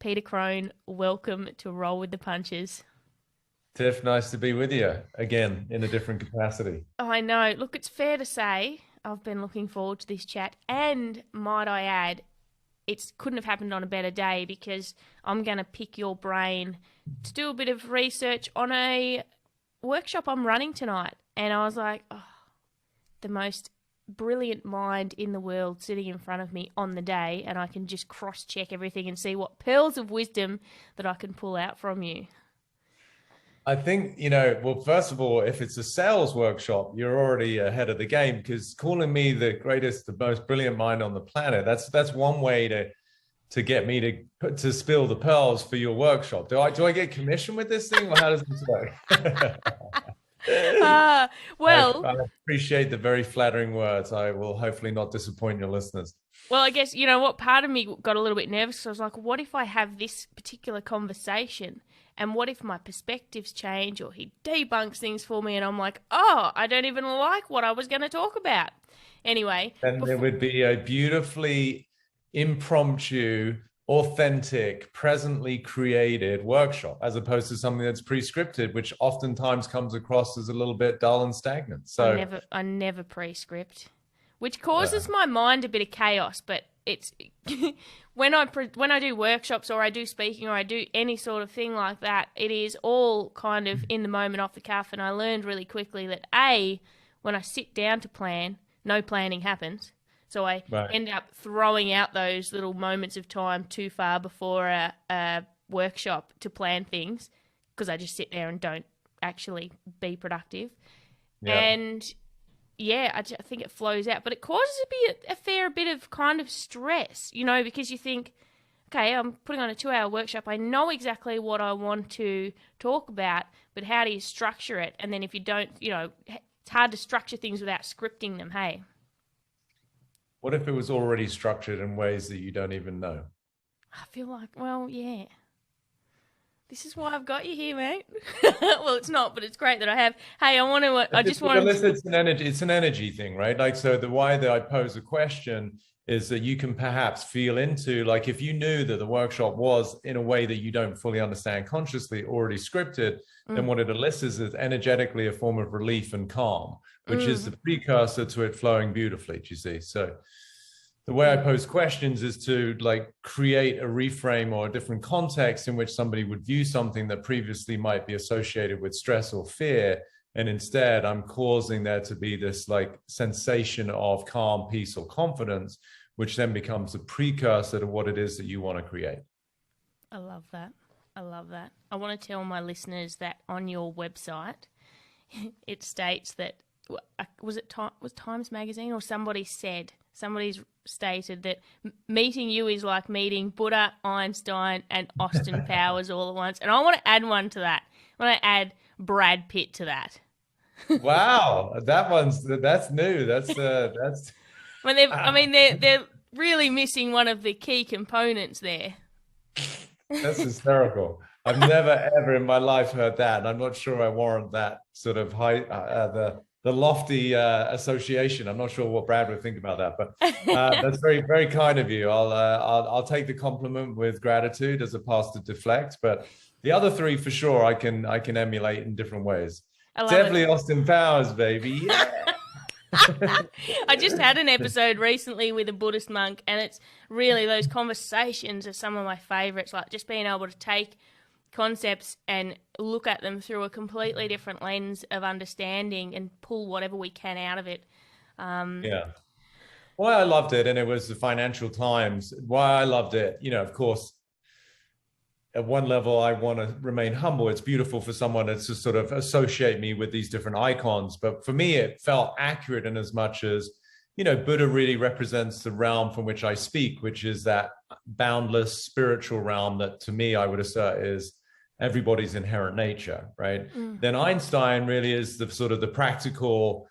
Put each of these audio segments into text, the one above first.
Peter Crone, welcome to Roll with the Punches. Tiff, nice to be with you again in a different capacity. I know. Look, it's fair to say I've been looking forward to this chat, and might I add, it couldn't have happened on a better day because I'm going to pick your brain to do a bit of research on a workshop I'm running tonight. And I was like, oh, the most brilliant mind in the world sitting in front of me on the day, and I can just cross-check everything and see what pearls of wisdom that I can pull out from you. I think, well, first of all, if it's a sales workshop, you're already ahead of the game because calling me the greatest, the most brilliant mind on the planet, that's one way to get me to spill the pearls for your workshop. Do I get commission with this thing, or how does this work? Well, I appreciate the very flattering words. I will hopefully not disappoint your listeners. Well, I guess, you know what, part of me got a little bit nervous. So I was like, what if I have this particular conversation? And what if my perspectives change, or he debunks things for me and I'm like, oh, I don't even like what I was going to talk about. Anyway. And it would be a beautifully impromptu, authentic, presently created workshop, as opposed to something that's pre-scripted, which oftentimes comes across as a little bit dull and stagnant. So I never pre-script, which causes my mind a bit of chaos, but it's when I do workshops or I do speaking or I do any sort of thing like that, it is all kind of in the moment, off the cuff. And I learned really quickly that when I sit down to plan, no planning happens. So I end up throwing out those little moments of time too far before a workshop to plan things, because I just sit there and don't actually be productive. Yep. And yeah, I think it flows out, but it causes a fair bit of kind of stress, because you think, okay, I'm putting on a 2-hour workshop. I know exactly what I want to talk about, but how do you structure it? And then if you don't, it's hard to structure things without scripting them, hey? What if it was already structured in ways that you don't even know? I feel like, well, yeah. This is why I've got you here, mate. Well, it's not, but it's great that I have. Hey, It's an energy thing, right? Like, so the why that I pose a question is that you can perhaps feel into, like, if you knew that the workshop was in a way that you don't fully understand consciously already scripted, then what it elicits is energetically a form of relief and calm, which is the precursor to it flowing beautifully, do you see? So the way I pose questions is to create a reframe or a different context in which somebody would view something that previously might be associated with stress or fear. And instead, I'm causing there to be this sensation of calm, peace, or confidence, which then becomes a precursor to what it is that you want to create. I love that. I want to tell my listeners that on your website, it states that, was Times Magazine or somebody's stated that meeting you is like meeting Buddha, Einstein, and Austin Powers all at once. And I want to add one to that. I want to add Brad Pitt to that. Wow, that's new. That's. When they're really missing one of the key components there. That's hysterical. I've never ever in my life heard that, and I'm not sure I warrant that sort of high the lofty association. I'm not sure what Brad would think about that, but that's very, very kind of you. I'll take the compliment with gratitude as opposed to deflect. But the other three, for sure, I can emulate in different ways. Definitely Austin Powers, baby. Yeah. I just had an episode recently with a Buddhist monk, and it's really, those conversations are some of my favorites. Like just being able to take concepts and look at them through a completely different lens of understanding and pull whatever we can out of it. Yeah. Why I loved it, and it was the Financial Times. Why I loved it, of course, at one level, I want to remain humble. It's beautiful for someone to sort of associate me with these different icons. But for me, it felt accurate in as much as, Buddha really represents the realm from which I speak, which is that boundless spiritual realm that, to me, I would assert is everybody's inherent nature, right? Then Einstein really is the sort of the practical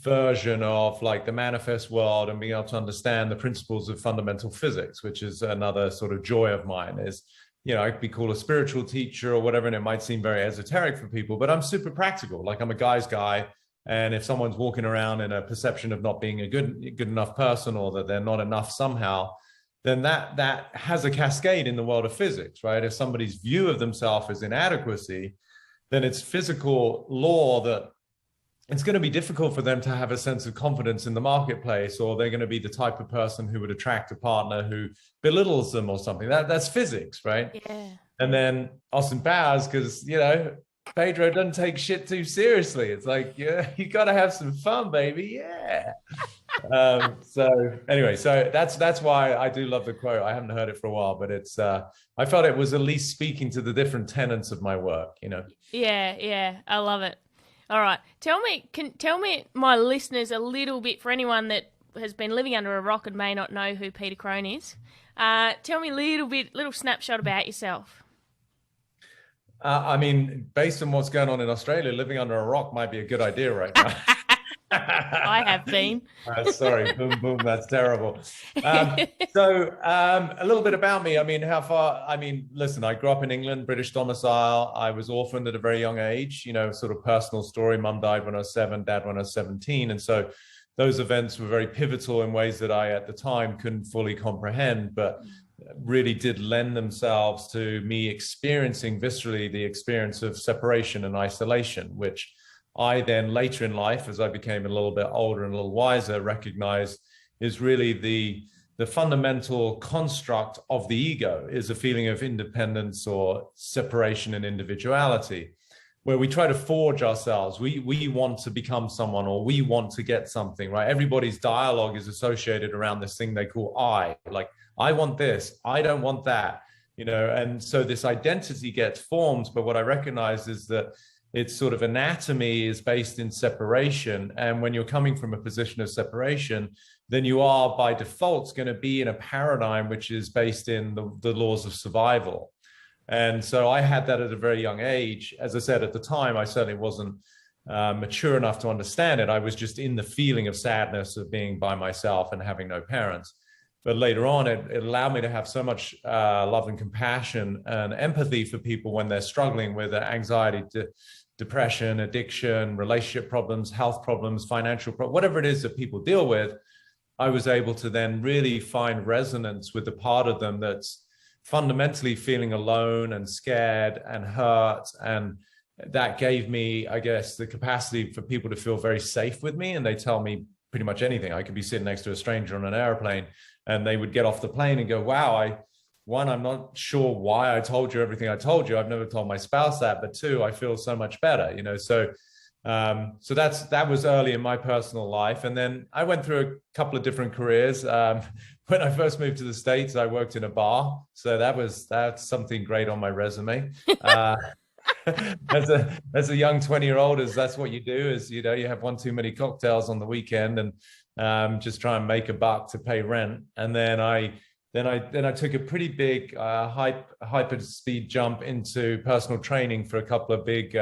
version of the manifest world and being able to understand the principles of fundamental physics, which is another sort of joy of mine. Is I could be called a spiritual teacher or whatever, and it might seem very esoteric for people, but I'm super practical. I'm a guy's guy. And if someone's walking around in a perception of not being a good enough person, or that they're not enough somehow, then that has a cascade in the world of physics, right? If somebody's view of themselves is inadequacy, then it's physical law that it's going to be difficult for them to have a sense of confidence in the marketplace, or they're going to be the type of person who would attract a partner who belittles them or something. That's physics, right? Yeah. And then Austin Powers, because, you know, Pedro doesn't take shit too seriously. It's like, yeah, you got to have some fun, baby. Yeah. So anyway, so that's why I do love the quote. I haven't heard it for a while, but it's I felt it was at least speaking to the different tenets of my work, you know. Yeah, I love it. All right, tell me, my listeners, a little bit, for anyone that has been living under a rock and may not know who Peter Crone is. Tell me a little snapshot about yourself. I mean, based on what's going on in Australia, living under a rock might be a good idea right now. I have been. Sorry, boom, boom, that's terrible. A little bit about me. I mean, how far? I mean, listen, I grew up in England, British domicile. I was orphaned at a very young age, you know, sort of personal story. Mum died when I was 7, dad when I was 17. And so those events were very pivotal in ways that I, at the time, couldn't fully comprehend, but really did lend themselves to me experiencing viscerally the experience of separation and isolation, which I then later in life, as I became a little bit older and a little wiser, recognized is really the fundamental construct of the ego, is a feeling of independence or separation and individuality, where we try to forge ourselves. We want to become someone, or we want to get something, right? Everybody's dialogue is associated around this thing they call I, like, I want this, I don't want that, you know, and so this identity gets formed. But what I recognize is that its sort of anatomy is based in separation. And when you're coming from a position of separation, then you are by default going to be in a paradigm which is based in the laws of survival. And so I had that at a very young age. As I said, at the time, I certainly wasn't mature enough to understand it. I was just in the feeling of sadness of being by myself and having no parents. But later on, it allowed me to have so much love and compassion and empathy for people when they're struggling with anxiety, depression, addiction, relationship problems, health problems, financial problems, whatever it is that people deal with. I was able to then really find resonance with the part of them that's fundamentally feeling alone and scared and hurt. And that gave me, I guess, the capacity for people to feel very safe with me. And they tell me pretty much anything. I could be sitting next to a stranger on an airplane, and they would get off the plane and go, wow, I'm not sure why I told you everything I told you. I've never told my spouse that, but 2, I feel so much better, you know? So that was early in my personal life. And then I went through a couple of different careers. When I first moved to the States, I worked in a bar. So that's something great on my resume. As a young 20-year-old, that's what you do, is, you know, you have one too many cocktails on the weekend and just try and make a buck to pay rent. And then I took a pretty big hyper speed jump into personal training for a couple of big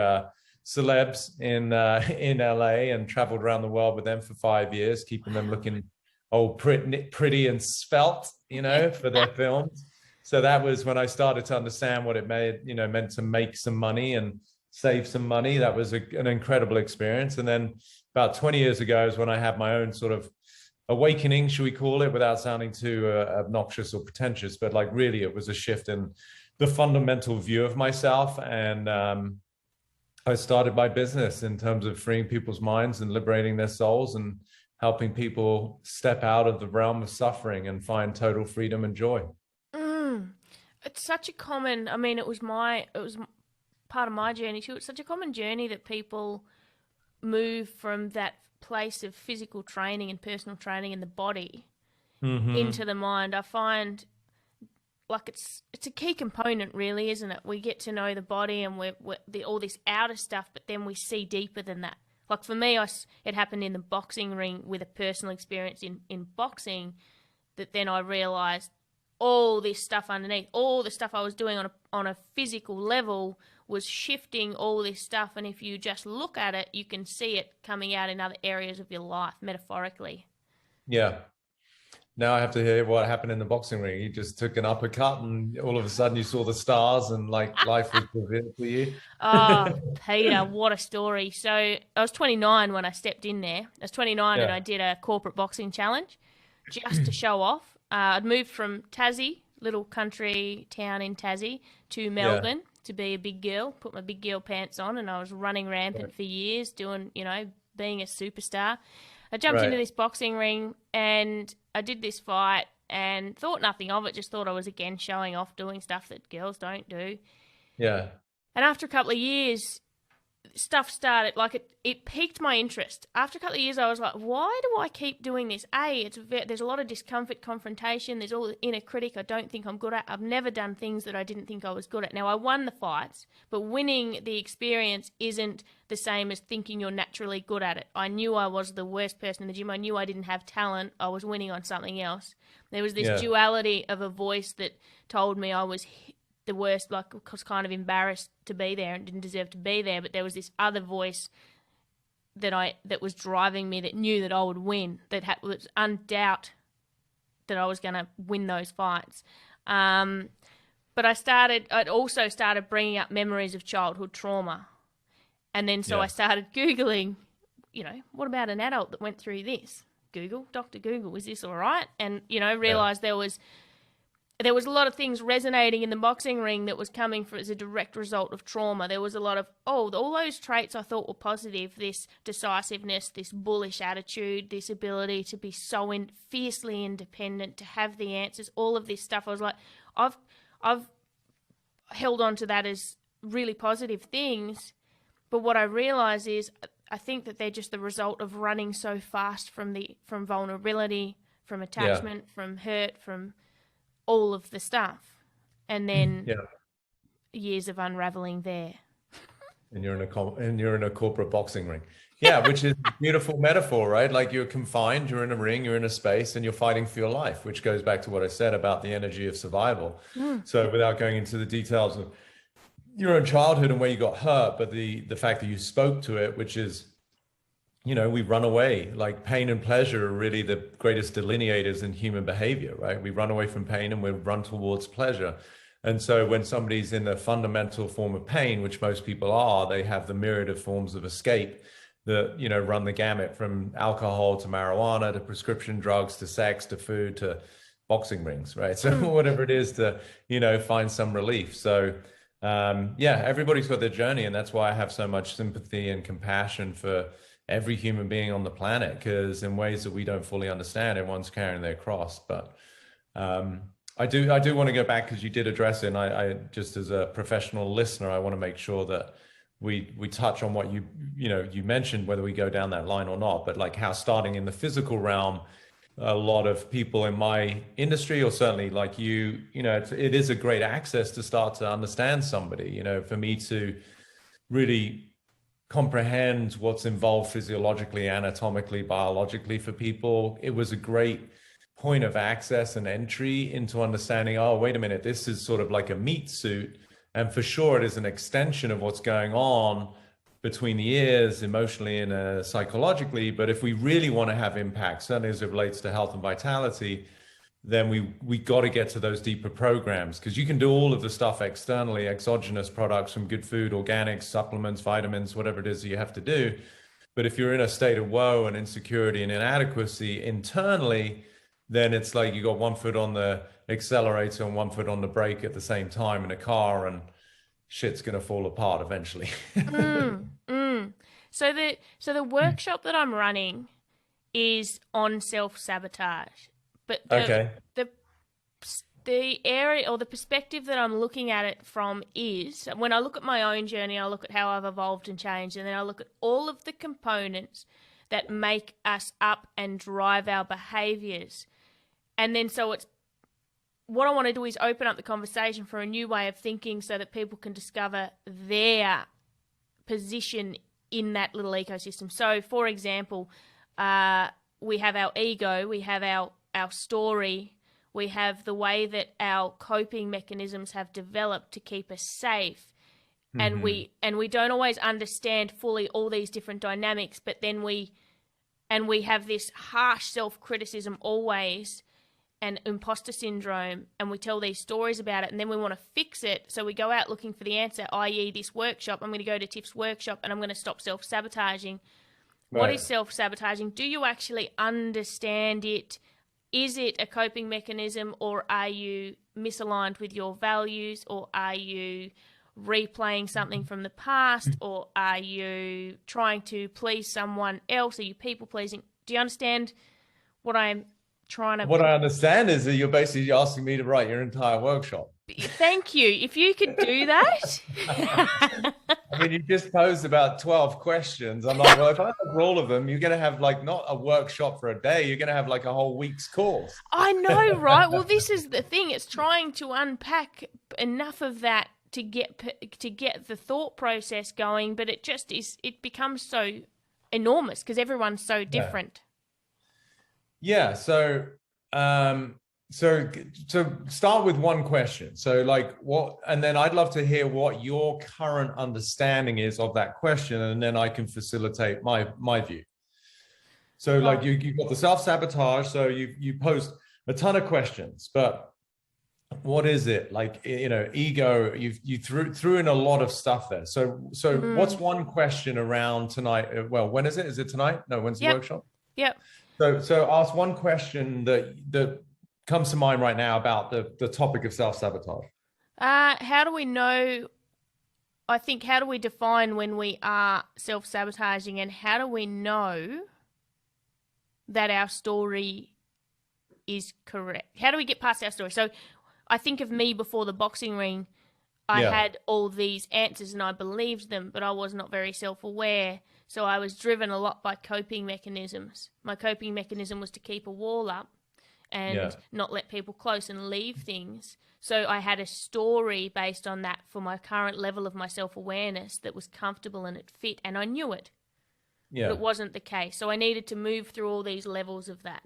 celebs in LA, and traveled around the world with them for 5 years, keeping them looking pretty and svelte, you know, for their films. So that was when I started to understand what it meant to make some money and save some money. That was an incredible experience. And then about 20 years ago is when I had my own sort of awakening, should we call it, without sounding too obnoxious or pretentious, but like really it was a shift in the fundamental view of myself. And I started my business in terms of freeing people's minds and liberating their souls and helping people step out of the realm of suffering and find total freedom and joy. It's such a common, I mean, it was part of my journey too. It's such a common journey that people move from that place of physical training and personal training in the body into the mind. I find like it's a key component, really, isn't it? We get to know the body and we're all this outer stuff, but then we see deeper than that. Like for me, it happened in the boxing ring with a personal experience in boxing, that then I realised all this stuff underneath, all the stuff I was doing on a physical level was shifting all this stuff. And if you just look at it, you can see it coming out in other areas of your life, metaphorically. Yeah. Now I have to hear what happened in the boxing ring. You just took an uppercut and all of a sudden you saw the stars and like life was revealed for you. Oh, Peter, what a story. So I was 29 when I stepped in there. I was 29 and I did a corporate boxing challenge just to show off. I'd moved from Tassie, little country town in Tassie, to Melbourne to be a big girl, put my big girl pants on, and I was running rampant for years, doing, being a superstar. I jumped into this boxing ring and I did this fight and thought nothing of it, just thought I was again showing off, doing stuff that girls don't do. Yeah. And after a couple of years, stuff started, it piqued my interest. After a couple of years, I was like, why do I keep doing this? There's a lot of discomfort, confrontation. There's all the inner critic I don't think I'm good at. I've never done things that I didn't think I was good at. Now, I won the fights, but winning the experience isn't the same as thinking you're naturally good at it. I knew I was the worst person in the gym. I knew I didn't have talent. I was winning on something else. There was this duality of a voice that told me I was the worst, I was kind of embarrassed to be there and didn't deserve to be there, but there was this other voice that was driving me, that knew that I would win, that was undoubt that I was going to win those fights. But I'd also started bringing up memories of childhood trauma. And then I started Googling, what about an adult that went through this? Google, Dr. Google, is this all right? And, realised there was a lot of things resonating in the boxing ring that was coming as a direct result of trauma. There was a lot of, all those traits I thought were positive, this decisiveness, this bullish attitude, this ability to be so fiercely independent, to have the answers, all of this stuff. I was like, I've held on to that as really positive things. But what I realised is I think that they're just the result of running so fast from vulnerability, from attachment, from hurt, from all of the stuff, and then years of unraveling there. And you're in a corporate boxing ring, which is a beautiful metaphor, right? Like you're confined, you're in a ring, you're in a space, and you're fighting for your life, which goes back to what I said about the energy of survival. So without going into the details of your own childhood and where you got hurt, but the fact that you spoke to it, which is, we run away. Like pain and pleasure are really the greatest delineators in human behavior, right? We run away from pain and we run towards pleasure. And so when somebody's in a fundamental form of pain, which most people are, they have the myriad of forms of escape that, run the gamut from alcohol to marijuana to prescription drugs to sex to food to boxing rings, right? So whatever it is to, find some relief. So everybody's got their journey. And that's why I have so much sympathy and compassion for every human being on the planet, because in ways that we don't fully understand, everyone's carrying their cross. But I do want to go back, because you did address it, and I just as a professional listener, I want to make sure that we touch on what you mentioned, whether we go down that line or not, but like how starting in the physical realm, a lot of people in my industry, or certainly like it is a great access to start to understand somebody, for me to really comprehend what's involved physiologically, anatomically, biologically for people. It was a great point of access and entry into understanding, oh, wait a minute, this is sort of like a meat suit. And for sure, it is an extension of what's going on between the ears, emotionally and psychologically. But if we really want to have impact, certainly as it relates to health and vitality, then we got to get to those deeper programs, because you can do all of the stuff externally, exogenous products from good food, organics, supplements, vitamins, whatever it is that you have to do. But if you're in a state of woe and insecurity and inadequacy internally, then it's like you got one foot on the accelerator and one foot on the brake at the same time in a car, and shit's going to fall apart eventually. So the workshop that I'm running is on self-sabotage. But the area or the perspective that I'm looking at it from is, when I look at my own journey, I look at how I've evolved and changed, and then I look at all of the components that make us up and drive our behaviours. And then what I want to do is open up the conversation for a new way of thinking, so that people can discover their position in that little ecosystem. So, for example, we have our ego, we have our story, we have the way that our coping mechanisms have developed to keep us safe, and we don't always understand fully all these different dynamics, but then we have this harsh self-criticism always, and imposter syndrome, and we tell these stories about it, and then we want to fix it, so we go out looking for the answer, i.e. this workshop. I'm going to go to Tiff's workshop and I'm going to stop self-sabotaging. Right. What is self-sabotaging? Do you actually understand it? is it a coping mechanism, or are you misaligned with your values, or are you replaying something from the past, or are you trying to please someone else? Are you people pleasing? Do you understand what I'm trying to... What I understand is that you're basically asking me to write your entire workshop. Thank you. If you could do that. I mean, you just posed about 12 questions. I'm like, well, if I answer all of them, you're going to have like not a workshop for a day. You're going to have like a whole week's course. I know, right? Well, this is the thing. It's trying to unpack enough of that to get the thought process going, but it just is, it becomes so enormous because everyone's so different. Yeah. So start with one question. So like what, and then I'd love to hear what your current understanding is of that question. And then I can facilitate my view. So like you've got the self-sabotage. So you posed a ton of questions, but what is it? Like, you know, ego, you threw in a lot of stuff there. So what's one question around tonight? Well, when is it? Is it tonight? No, when's the workshop? Yep. So ask one question that comes to mind right now about the topic of self-sabotage. How do we know, I think, how do we define when we are self-sabotaging, and how do we know that our story is correct? How do we get past our story? So I think of me before the boxing ring. I had all these answers and I believed them, but I was not very self-aware. So I was driven a lot by coping mechanisms. My coping mechanism was to keep a wall up and not let people close and leave things. So I had a story based on that for my current level of my self-awareness that was comfortable and it fit, and I knew it. Yeah. But it wasn't the case. So I needed to move through all these levels of that.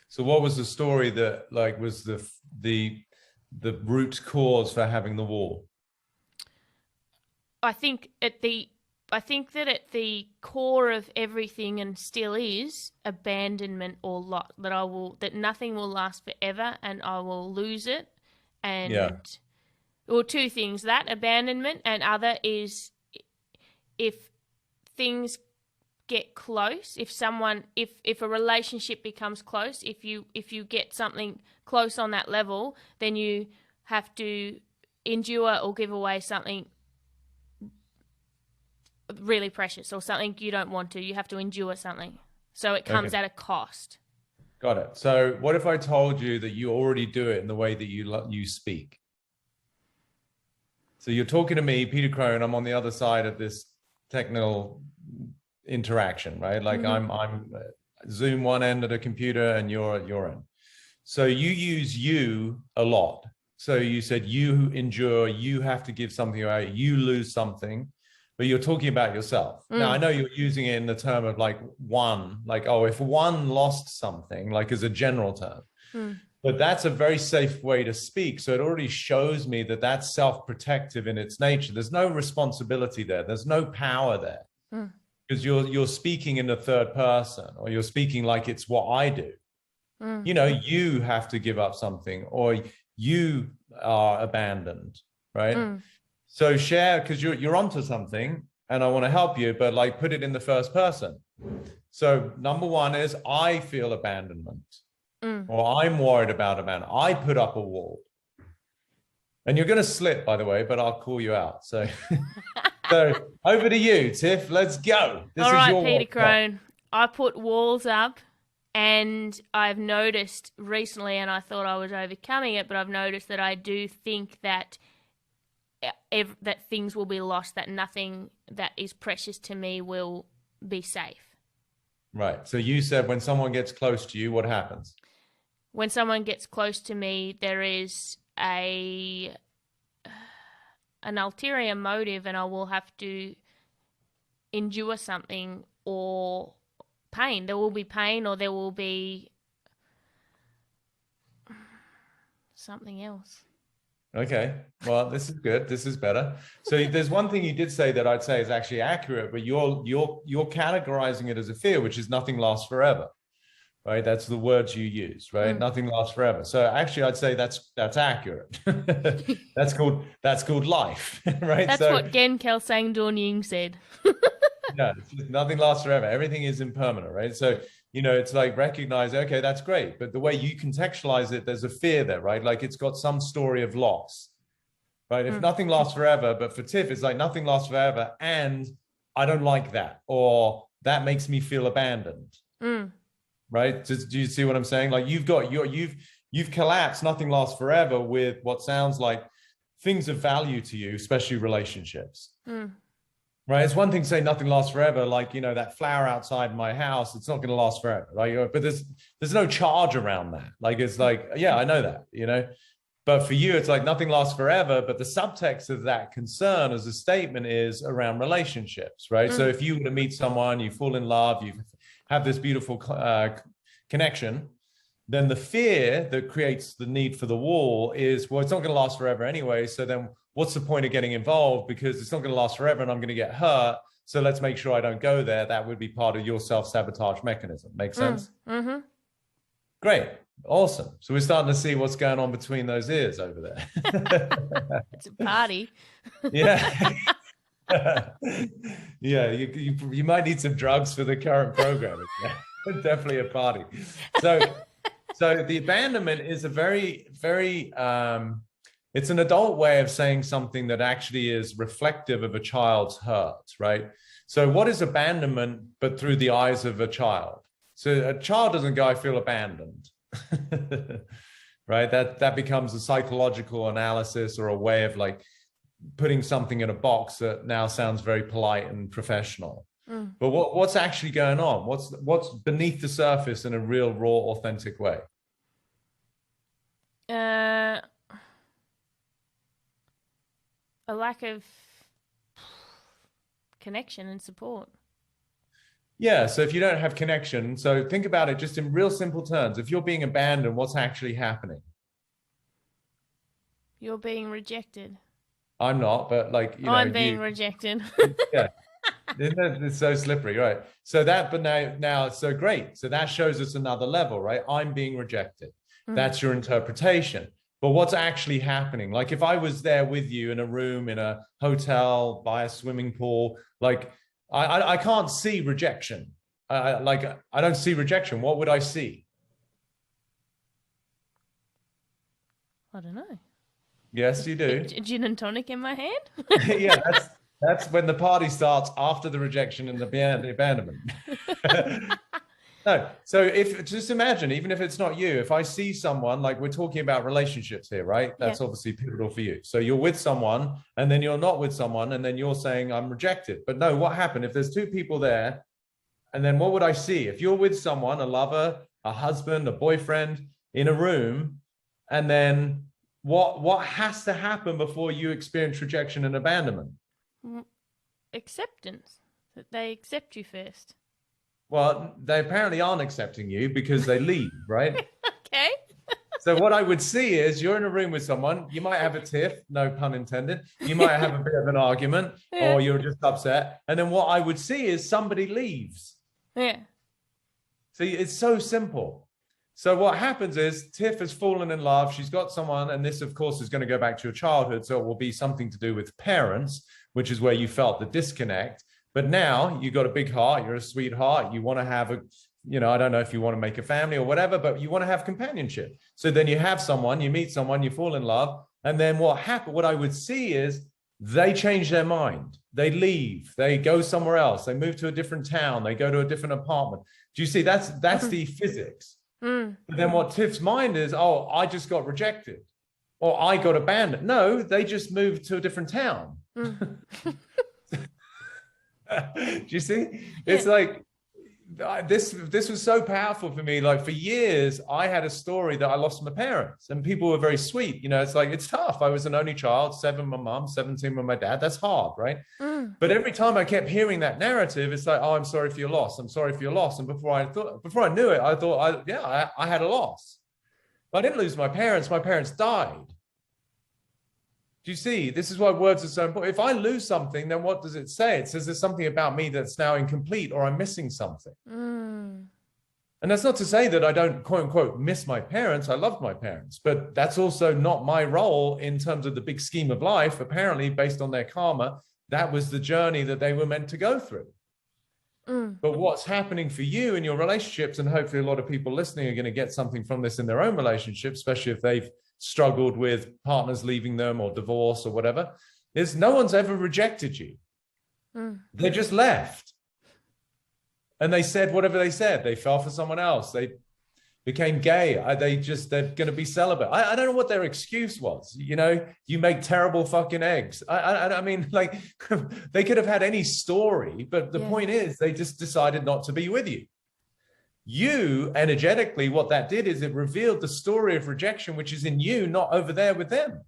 So what was the story that like was the root cause for having the wall? I think that at the core of everything, and still is, abandonment or lot, that nothing will last forever and I will lose it. And or two things, that abandonment, and other is if things get close, if a relationship becomes close, if you get something close on that level, then you have to endure or give away something really precious or something you don't want to. You have to endure something. So it comes at a cost. Got it. So what if I told you that you already do it in the way that you speak? So you're talking to me, Peter Crone, I'm on the other side of this technical interaction, right? Like I'm Zoom one end of the computer and you're at your end. So you use you a lot. So you said you endure, you have to give something away, you lose something, but you're talking about yourself. Now, I know you're using it in the term of like one, like, oh, if one lost something, like as a general term, but that's a very safe way to speak. So it already shows me that that's self-protective in its nature. There's no responsibility there. There's no power there because you're speaking in the third person, or you're speaking like it's what I do. You know, you have to give up something, or you are abandoned, right? So share, because you're onto something and I want to help you, but like put it in the first person. So number one is I feel abandonment, or I'm worried about abandonment. I put up a wall. And you're going to slip, by the way, but I'll call you out. So, so over to you, Tiff. Let's go. All right, Peter Crone. I put walls up, and I've noticed recently, and I thought I was overcoming it, but I've noticed that I do think that that things will be lost, that nothing that is precious to me will be safe. Right. So you said when someone gets close to you, what happens? When someone gets close to me, there is an ulterior motive, and I will have to endure something or pain. There will be pain, or there will be something else. Okay, well, this is good. This is better. So there's one thing you did say that I'd say is actually accurate, but you're categorizing it as a fear, which is nothing lasts forever, right? That's the words you use, right? Nothing lasts forever. So actually, I'd say that's accurate. that's called life, right? That's what Gen Kelsang Dorn Ying said. Yeah, it's just nothing lasts forever. Everything is impermanent, right? So, it's like recognize, okay, that's great. But the way you contextualize it, there's a fear there, right? Like it's got some story of loss, right? If nothing lasts forever, but for Tiff, it's like nothing lasts forever. And I don't like that, or that makes me feel abandoned, right? Do you see what I'm saying? Like you've collapsed, nothing lasts forever with what sounds like things of value to you, especially relationships. Right. It's one thing to say nothing lasts forever, like, that flower outside my house, it's not going to last forever. Like, but there's no charge around that. Like, it's like, yeah, I know that, but for you, it's like nothing lasts forever. But the subtext of that concern as a statement is around relationships, right? So if you were to meet someone, you fall in love, you have this beautiful connection, then the fear that creates the need for the wall is, well, it's not going to last forever anyway. So then what's the point of getting involved? Because it's not going to last forever and I'm going to get hurt. So let's make sure I don't go there. That would be part of your self-sabotage mechanism. Make sense? Great. Awesome. So we're starting to see what's going on between those ears over there. It's a party. Yeah. Yeah. You might need some drugs for the current program. Definitely a party. So the abandonment is a very, very, it's an adult way of saying something that actually is reflective of a child's hurt, right? So what is abandonment but through the eyes of a child? So a child doesn't go, I feel abandoned, right? That becomes a psychological analysis or a way of like putting something in a box that now sounds very polite and professional. But what's actually going on? What's beneath the surface in a real, raw, authentic way? A lack of connection and support. Yeah, so if you don't have connection, so think about it just in real simple terms. If you're being abandoned, what's actually happening? You're being rejected. I'm not, but like, I'm being rejected. Yeah. It's so slippery, right? So now, so great. So that shows us another level, right? I'm being rejected. That's your interpretation. But what's actually happening? Like if I was there with you in a room, in a hotel, by a swimming pool, like I can't see rejection. I don't see rejection. What would I see? I don't know. Yes, you do. Gin and tonic in my hand? Yeah, that's when the party starts after the rejection and the abandonment. No, so just imagine, even if it's not you, if I see someone, like we're talking about relationships here, right? That's obviously pivotal for you. So you're with someone and then you're not with someone and then you're saying I'm rejected. But no, what happened if there's two people there? And then what would I see? If you're with someone, a lover, a husband, a boyfriend in a room, and then what has to happen before you experience rejection and abandonment? Acceptance. That they accept you first. Well, they apparently aren't accepting you because they leave, right? Okay. So what I would see is you're in a room with someone, you might have a tiff, no pun intended. You might have a bit of an argument or you're just upset. And then what I would see is somebody leaves. Yeah. See, it's so simple. So what happens is Tiff has fallen in love. She's got someone, and this, of course, is going to go back to your childhood. So it will be something to do with parents, which is where you felt the disconnect. But now you've got a big heart. You're a sweetheart. You want to have a, I don't know if you want to make a family or whatever, but you want to have companionship. So then you have someone, you meet someone, you fall in love. And then what I would see is they change their mind. They leave. They go somewhere else. They move to a different town. They go to a different apartment. Do you see? That's the physics. But then what Tiff's mind is, oh, I just got rejected or I got abandoned. No, they just moved to a different town. Do you see? It's like this was so powerful for me. Like for years, I had a story that I lost my parents and people were very sweet. It's like, it's tough. I was an only child, 7 with my mom, 17 with my dad. That's hard, right? But every time I kept hearing that narrative, it's like, oh, I'm sorry for your loss. I'm sorry for your loss. And before I knew it, I thought, I had a loss. But I didn't lose my parents. My parents died. Do you see? This is why words are so important. If I lose something, then what does it say? It says there's something about me that's now incomplete or I'm missing something. And that's not to say that I don't, quote unquote, miss my parents. I loved my parents, but that's also not my role in terms of the big scheme of life. Apparently, based on their karma, that was the journey that they were meant to go through. But what's happening for you in your relationships, and hopefully a lot of people listening are going to get something from this in their own relationship, especially if they've struggled with partners leaving them or divorce or whatever, is no one's ever rejected you. They just left. And they said whatever they said. They fell for someone else. They became gay. They're going to be celibate. I don't know what their excuse was. You make terrible fucking eggs. I mean, like, they could have had any story, but the point is they just decided not to be with you. You, energetically, what that did is it revealed the story of rejection, which is in you, not over there with them.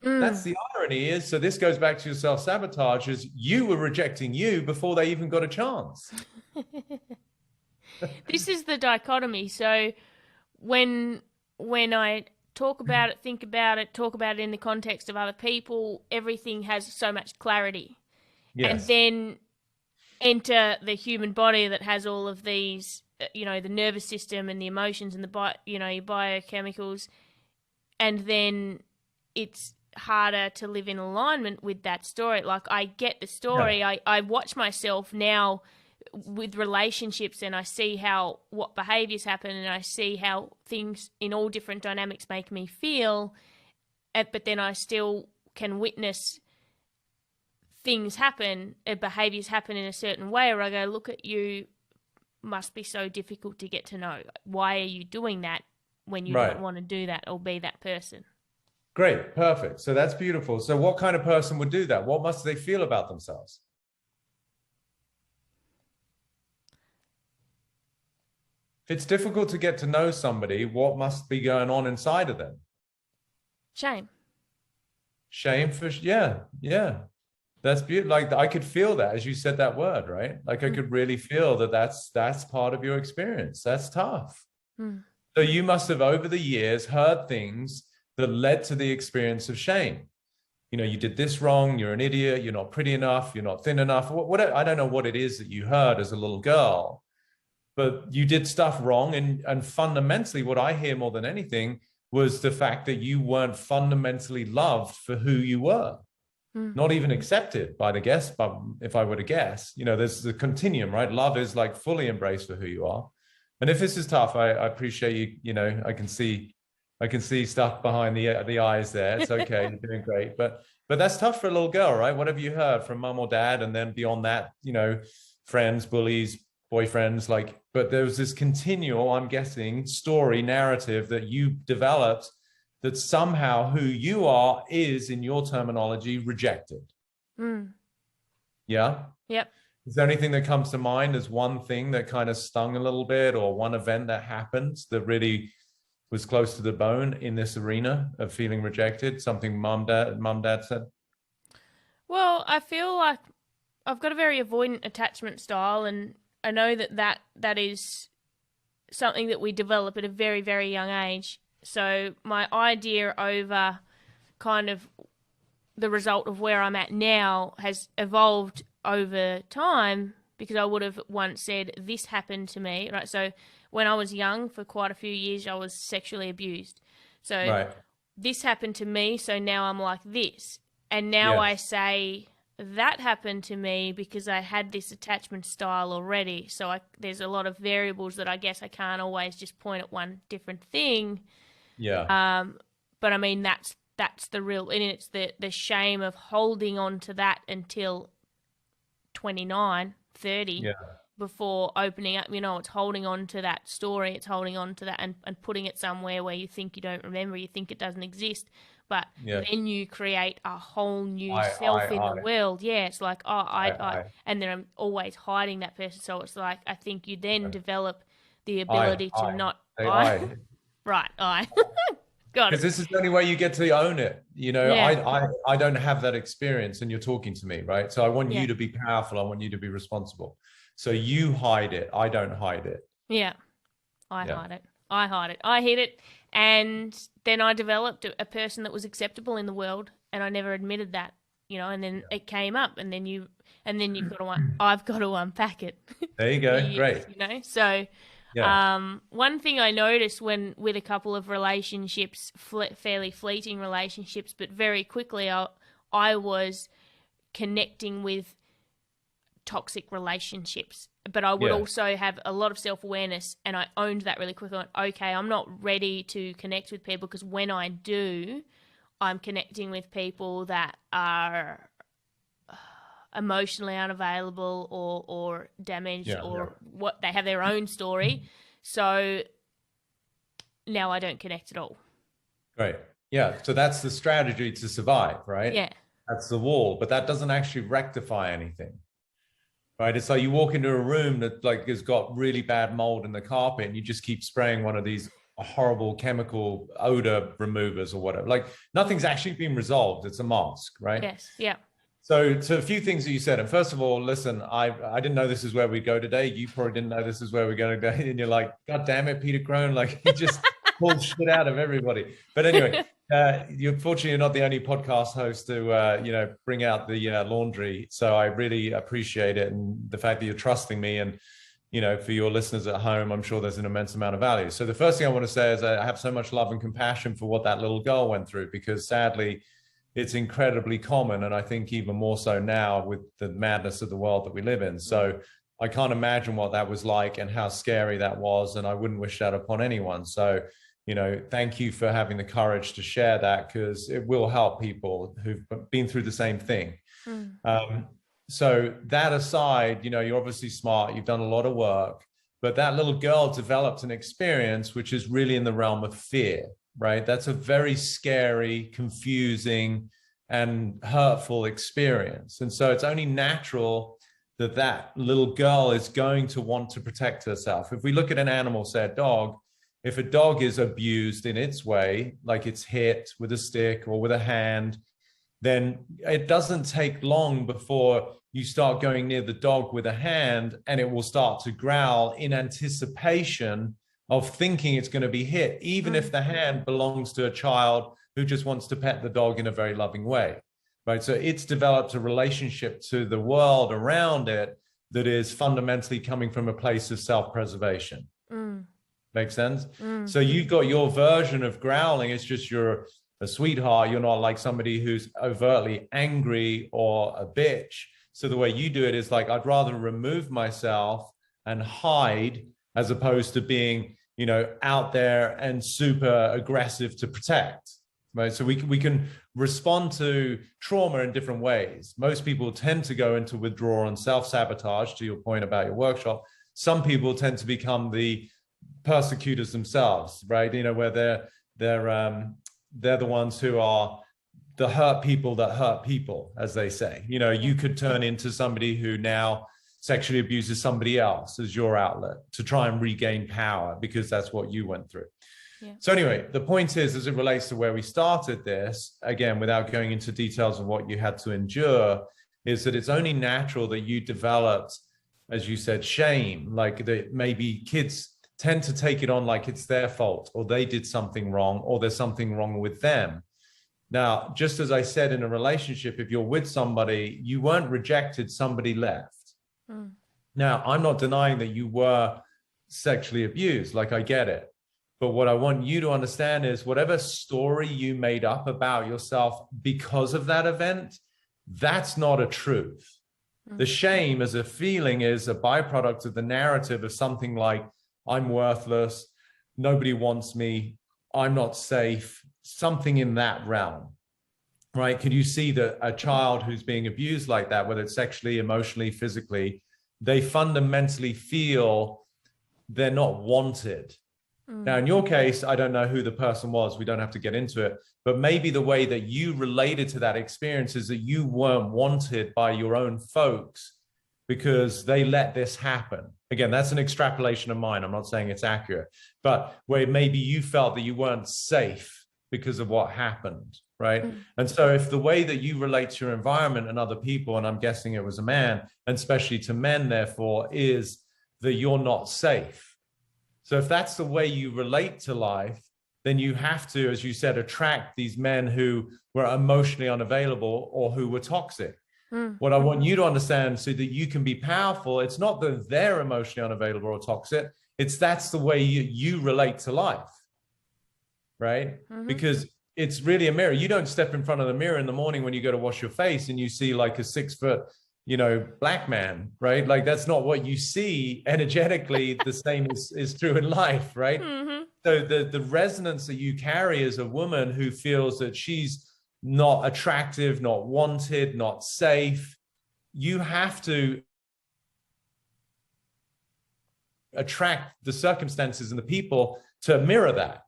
That's the irony is, so this goes back to your self-sabotage, is you were rejecting you before they even got a chance. This is the dichotomy. So when I talk about it, think about it, talk about it in the context of other people, everything has so much clarity. Yes. And then enter the human body that has all of these, the nervous system and the emotions and the your biochemicals, and then it's harder to live in alignment with that story. Like, I get the story. Yeah. I watch myself now with relationships, and I see what behaviors happen, and I see how things in all different dynamics make me feel, but then I still can witness things happen, behaviors happen in a certain way, or I go, look at you, must be so difficult to get to know. Why are you doing that when you don't want to do that or be that person? Great, perfect. So that's beautiful. So what kind of person would do that? What must they feel about themselves? If it's difficult to get to know somebody, what must be going on inside of them? Shame. Shame for, yeah. That's beautiful. Like, I could feel that as you said that word, right? Like, I could really feel that's part of your experience. That's tough. So you must have over the years heard things that led to the experience of shame. You did this wrong, you're an idiot, you're not pretty enough, you're not thin enough. I don't know what it is that you heard as a little girl, but you did stuff wrong. And fundamentally, what I hear more than anything was the fact that you weren't fundamentally loved for who you were. Not even accepted by the guest, but if I were to guess, there's the continuum, right? Love is like fully embraced for who you are. And if this is tough, I appreciate you, I can see stuff behind the eyes there. It's okay, you're doing great. But that's tough for a little girl, right? What have you heard from mom or dad? And then beyond that, friends, bullies, boyfriends, but there was this continual, I'm guessing, story narrative that you developed that somehow who you are is, in your terminology, rejected. Yeah? Yep. Is there anything that comes to mind as one thing that kind of stung a little bit, or one event that happened that really was close to the bone in this arena of feeling rejected? Something mum, dad said? Well, I feel like I've got a very avoidant attachment style, and I know that is something that we develop at a very, very young age. So my idea over kind of the result of where I'm at now has evolved over time, because I would have once said, this happened to me, right? So when I was young, for quite a few years, I was sexually abused. So this happened to me, so now I'm like this. And now I say, that happened to me because I had this attachment style already. So there's a lot of variables that I guess I can't always just point at one different thing. Yeah. But I mean, that's the real, and it's the shame of holding on to that until 29, 30 before opening up. It's holding on to that story, it's holding on to that and putting it somewhere where you think you don't remember, you think it doesn't exist. But then you create a whole new self in the world. Yeah, it's like, I, and then I'm always hiding that person. So it's like, I think you then develop the ability to not. Right, Got it. Because this is the only way you get to own it. I don't have that experience, and you're talking to me, right? So I want you to be powerful. I want you to be responsible. So you hide it. I don't hide it. Yeah, I hide it. I hid it. And then I developed a person that was acceptable in the world, and I never admitted that, and then it came up, and then you've got to, I've got to unpack it. There you go. Great. So one thing I noticed with a couple of relationships, fairly fleeting relationships, but very quickly I was connecting with toxic relationships. But I would also have a lot of self-awareness, and I owned that really quickly. Like, okay, I'm not ready to connect with people, because when I do, I'm connecting with people that are emotionally unavailable or damaged, what they have their own story. So now I don't connect at all. Right. Yeah. So that's the strategy to survive, right? Yeah. That's the wall, but that doesn't actually rectify anything. Right. It's like you walk into a room that like has got really bad mold in the carpet, and you just keep spraying one of these horrible chemical odor removers or whatever. Like nothing's actually been resolved. It's a mask, right? Yes. Yeah. So a few things that you said. And first of all, listen, I didn't know this is where we go today. You probably didn't know this is where we're going today. And you're like, God damn it, Peter Crone. Like he just pulled shit out of everybody. But anyway, you're fortunately not the only podcast host to, bring out the laundry. So I really appreciate it. And the fact that you're trusting me, and, for your listeners at home, I'm sure there's an immense amount of value. So the first thing I want to say is I have so much love and compassion for what that little girl went through, because sadly, it's incredibly common. And I think even more so now with the madness of the world that we live in. So I can't imagine what that was like and how scary that was. And I wouldn't wish that upon anyone. So, thank you for having the courage to share that, because it will help people who've been through the same thing. So that aside, you're obviously smart. You've done a lot of work, but that little girl developed an experience which is really in the realm of fear. Right? That's a very scary, confusing, and hurtful experience. And so it's only natural that that little girl is going to want to protect herself. If we look at an animal, say a dog, if a dog is abused in its way, like it's hit with a stick or with a hand, then it doesn't take long before you start going near the dog with a hand, and it will start to growl in anticipation of thinking it's going to be hit, even if the hand belongs to a child who just wants to pet the dog in a very loving way, right? So it's developed a relationship to the world around it that is fundamentally coming from a place of self-preservation. Makes sense? So you've got your version of growling. It's just you're a sweetheart. You're not like somebody who's overtly angry or a bitch. So the way you do it is like, I'd rather remove myself and hide, as opposed to being, out there and super aggressive to protect, right? So we can respond to trauma in different ways. Most people tend to go into withdrawal and self-sabotage, to your point about your workshop. Some people tend to become the persecutors themselves, right? Where they're the ones who are the hurt people that hurt people, as they say. You could turn into somebody who now sexually abuses somebody else as your outlet to try and regain power, because that's what you went through. Yeah. So anyway, the point is, as it relates to where we started this, again, without going into details of what you had to endure, is that it's only natural that you developed, as you said, shame. Like that maybe kids tend to take it on like it's their fault, or they did something wrong, or there's something wrong with them. Now, just as I said, in a relationship, if you're with somebody, you weren't rejected, somebody left. Now, I'm not denying that you were sexually abused, like I get it. But what I want you to understand is whatever story you made up about yourself because of that event, that's not a truth. The shame as a feeling is a byproduct of the narrative of something like, I'm worthless, nobody wants me, I'm not safe, something in that realm. Right? Can you see that a child who's being abused like that, whether it's sexually, emotionally, physically, they fundamentally feel they're not wanted. Now, in your case, I don't know who the person was. We don't have to get into it. But maybe the way that you related to that experience is that you weren't wanted by your own folks because they let this happen. Again, that's an extrapolation of mine. I'm not saying it's accurate. But where maybe you felt that you weren't safe because of what happened. Right. And so if the way that you relate to your environment and other people, and I'm guessing it was a man, and especially to men, therefore, is that you're not safe. So if that's the way you relate to life, then you have to, as you said, attract these men who were emotionally unavailable or who were toxic. What I want you to understand, so that you can be powerful, it's not that they're emotionally unavailable or toxic. It's that's the way you relate to life. Right. Because it's really a mirror. You don't step in front of the mirror in the morning when you go to wash your face and you see like a 6 foot black man, right? Like that's not what you see energetically. The same is true in life, right? Mm-hmm. So the resonance that you carry as a woman who feels that she's not attractive, not wanted, not safe, you have to attract the circumstances and the people to mirror that.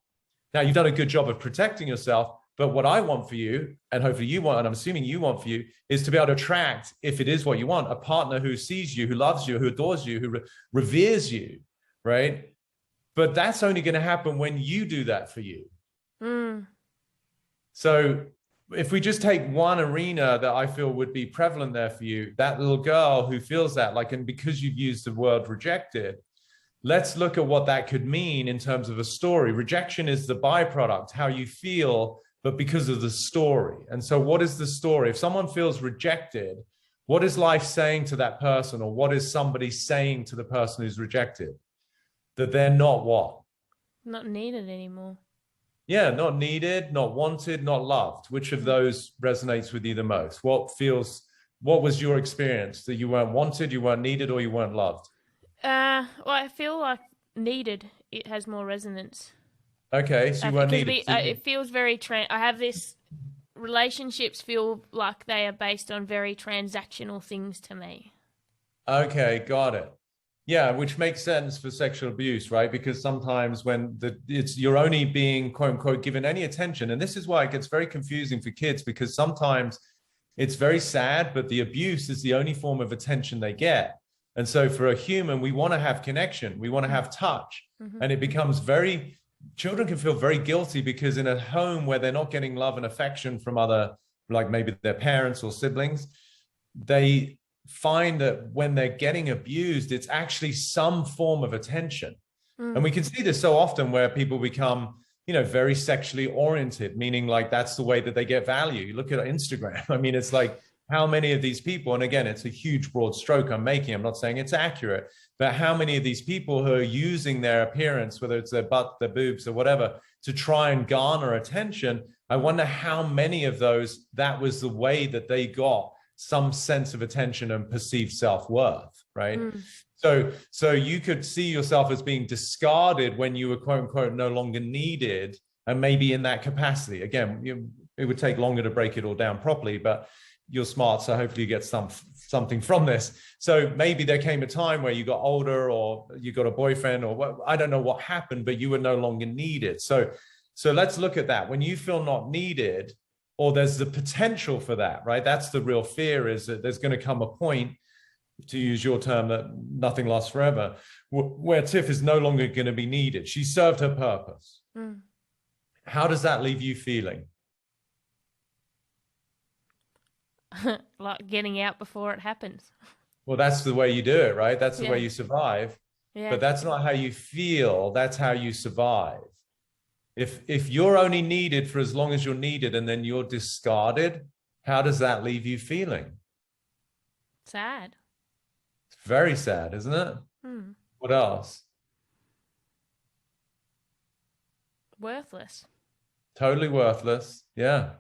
Now, you've done a good job of protecting yourself, but what I want for you, and hopefully you want, and I'm assuming you want for you, is to be able to attract, if it is what you want, a partner who sees you, who loves you, who adores you, who reveres you, right? But that's only going to happen when you do that for you. Mm. So if we just take one arena that I feel would be prevalent there for you, that little girl who feels that, like, and because you've used the word rejected, let's look at what that could mean in terms of a story. Rejection is the byproduct, how you feel, but because of the story. And so what is the story? If someone feels rejected, what is life saying to that person? Or what is somebody saying to the person who's rejected? That they're not what? Not needed anymore. Yeah, not needed, not wanted, not loved. Which of those resonates with you the most? What was your experience? That you weren't wanted, you weren't needed, or you weren't loved? Well, I feel like needed. It has more resonance. Okay, so you weren't needed. It feels very I have this. Relationships feel like they are based on very transactional things to me. Okay, got it. Yeah, which makes sense for sexual abuse, right? Because sometimes when you're only being quote unquote given any attention, and this is why it gets very confusing for kids, because sometimes it's very sad, but the abuse is the only form of attention they get. And so for a human, we want to have connection, we want to have touch, and it becomes children can feel very guilty because in a home where they're not getting love and affection from other, like maybe their parents or siblings, they find that when they're getting abused, it's actually some form of attention. And we can see this so often where people become, very sexually oriented, meaning like that's the way that they get value. You look at Instagram. I mean, it's like how many of these people, and again, it's a huge broad stroke I'm making, I'm not saying it's accurate, but how many of these people who are using their appearance, whether it's their butt, their boobs or whatever, to try and garner attention, I wonder how many of those, that was the way that they got some sense of attention and perceived self-worth, right? So you could see yourself as being discarded when you were quote unquote no longer needed, and maybe in that capacity. Again, it would take longer to break it all down properly, but you're smart, so hopefully you get something from this. So maybe there came a time where you got older, or you got a boyfriend, or I don't know what happened, but you were no longer needed. So let's look at that. When you feel not needed, or there's the potential for that, right? That's the real fear, is that there's going to come a point, to use your term, that nothing lasts forever, where Tiff is no longer going to be needed. She served her purpose. How does that leave you feeling? Like getting out before it happens. Well, that's the way you do it, right? That's the way you survive. Yeah. But that's not how you feel. That's how you survive. If you're only needed for as long as you're needed and then you're discarded, how does that leave you feeling? Sad. It's very sad, isn't it? What else? Worthless. Totally worthless. Yeah.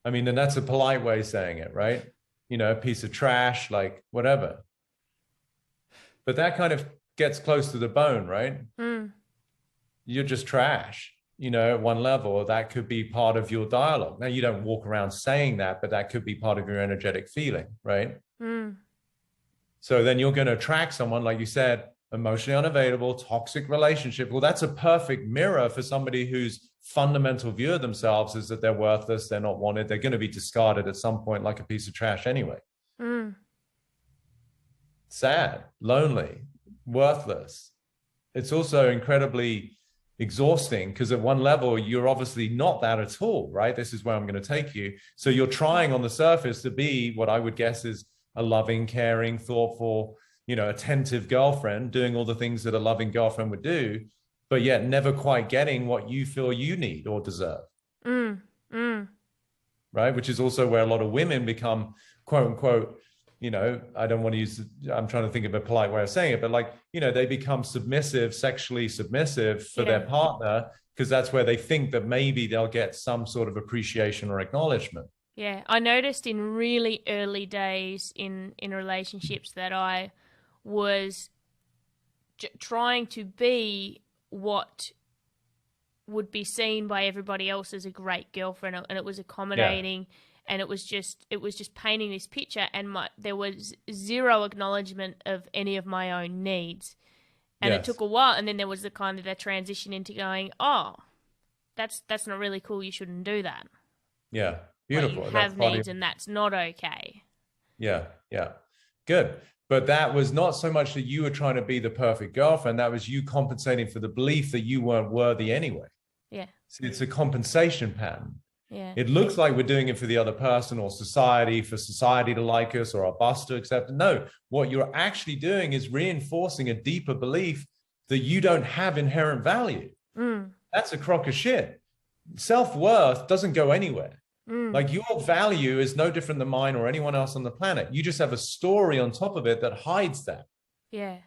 I mean, and that's a polite way of saying it, right? A piece of trash, like whatever. But that kind of gets close to the bone, right? You're just trash, at one level. That could be part of your dialogue. Now, you don't walk around saying that, but that could be part of your energetic feeling, right? So then you're going to attract someone, like you said, emotionally unavailable, toxic relationship. Well, that's a perfect mirror for somebody whose fundamental view of themselves is that they're worthless, they're not wanted, they're going to be discarded at some point like a piece of trash anyway. Sad, lonely, worthless. It's also incredibly exhausting, because at one level, you're obviously not that at all, right? This is where I'm going to take you. So you're trying on the surface to be what I would guess is a loving, caring, thoughtful, attentive girlfriend, doing all the things that a loving girlfriend would do, but yet never quite getting what you feel you need or deserve. Right? Which is also where a lot of women become, quote unquote, I don't want to use, I'm trying to think of a polite way of saying it, but like, they become submissive, sexually submissive for their partner, because that's where they think that maybe they'll get some sort of appreciation or acknowledgement. Yeah, I noticed in really early days in relationships that I was trying to be what would be seen by everybody else as a great girlfriend, and it was accommodating, and it was just painting this picture, and there was zero acknowledgement of any of my own needs, and it took a while, and then there was the kind of the transition into going, oh, that's not really cool. You shouldn't do that. Yeah, beautiful. Like, you have needs, and that's not okay. Yeah, good. But that was not so much that you were trying to be the perfect girlfriend. That was you compensating for the belief that you weren't worthy anyway. Yeah. So it's a compensation pattern. Yeah. It looks like we're doing it for the other person or society, for society to like us or our boss to accept it. No, what you're actually doing is reinforcing a deeper belief that you don't have inherent value. That's a crock of shit. Self-worth doesn't go anywhere. Like, your value is no different than mine or anyone else on the planet. You just have a story on top of it that hides that. Yeah.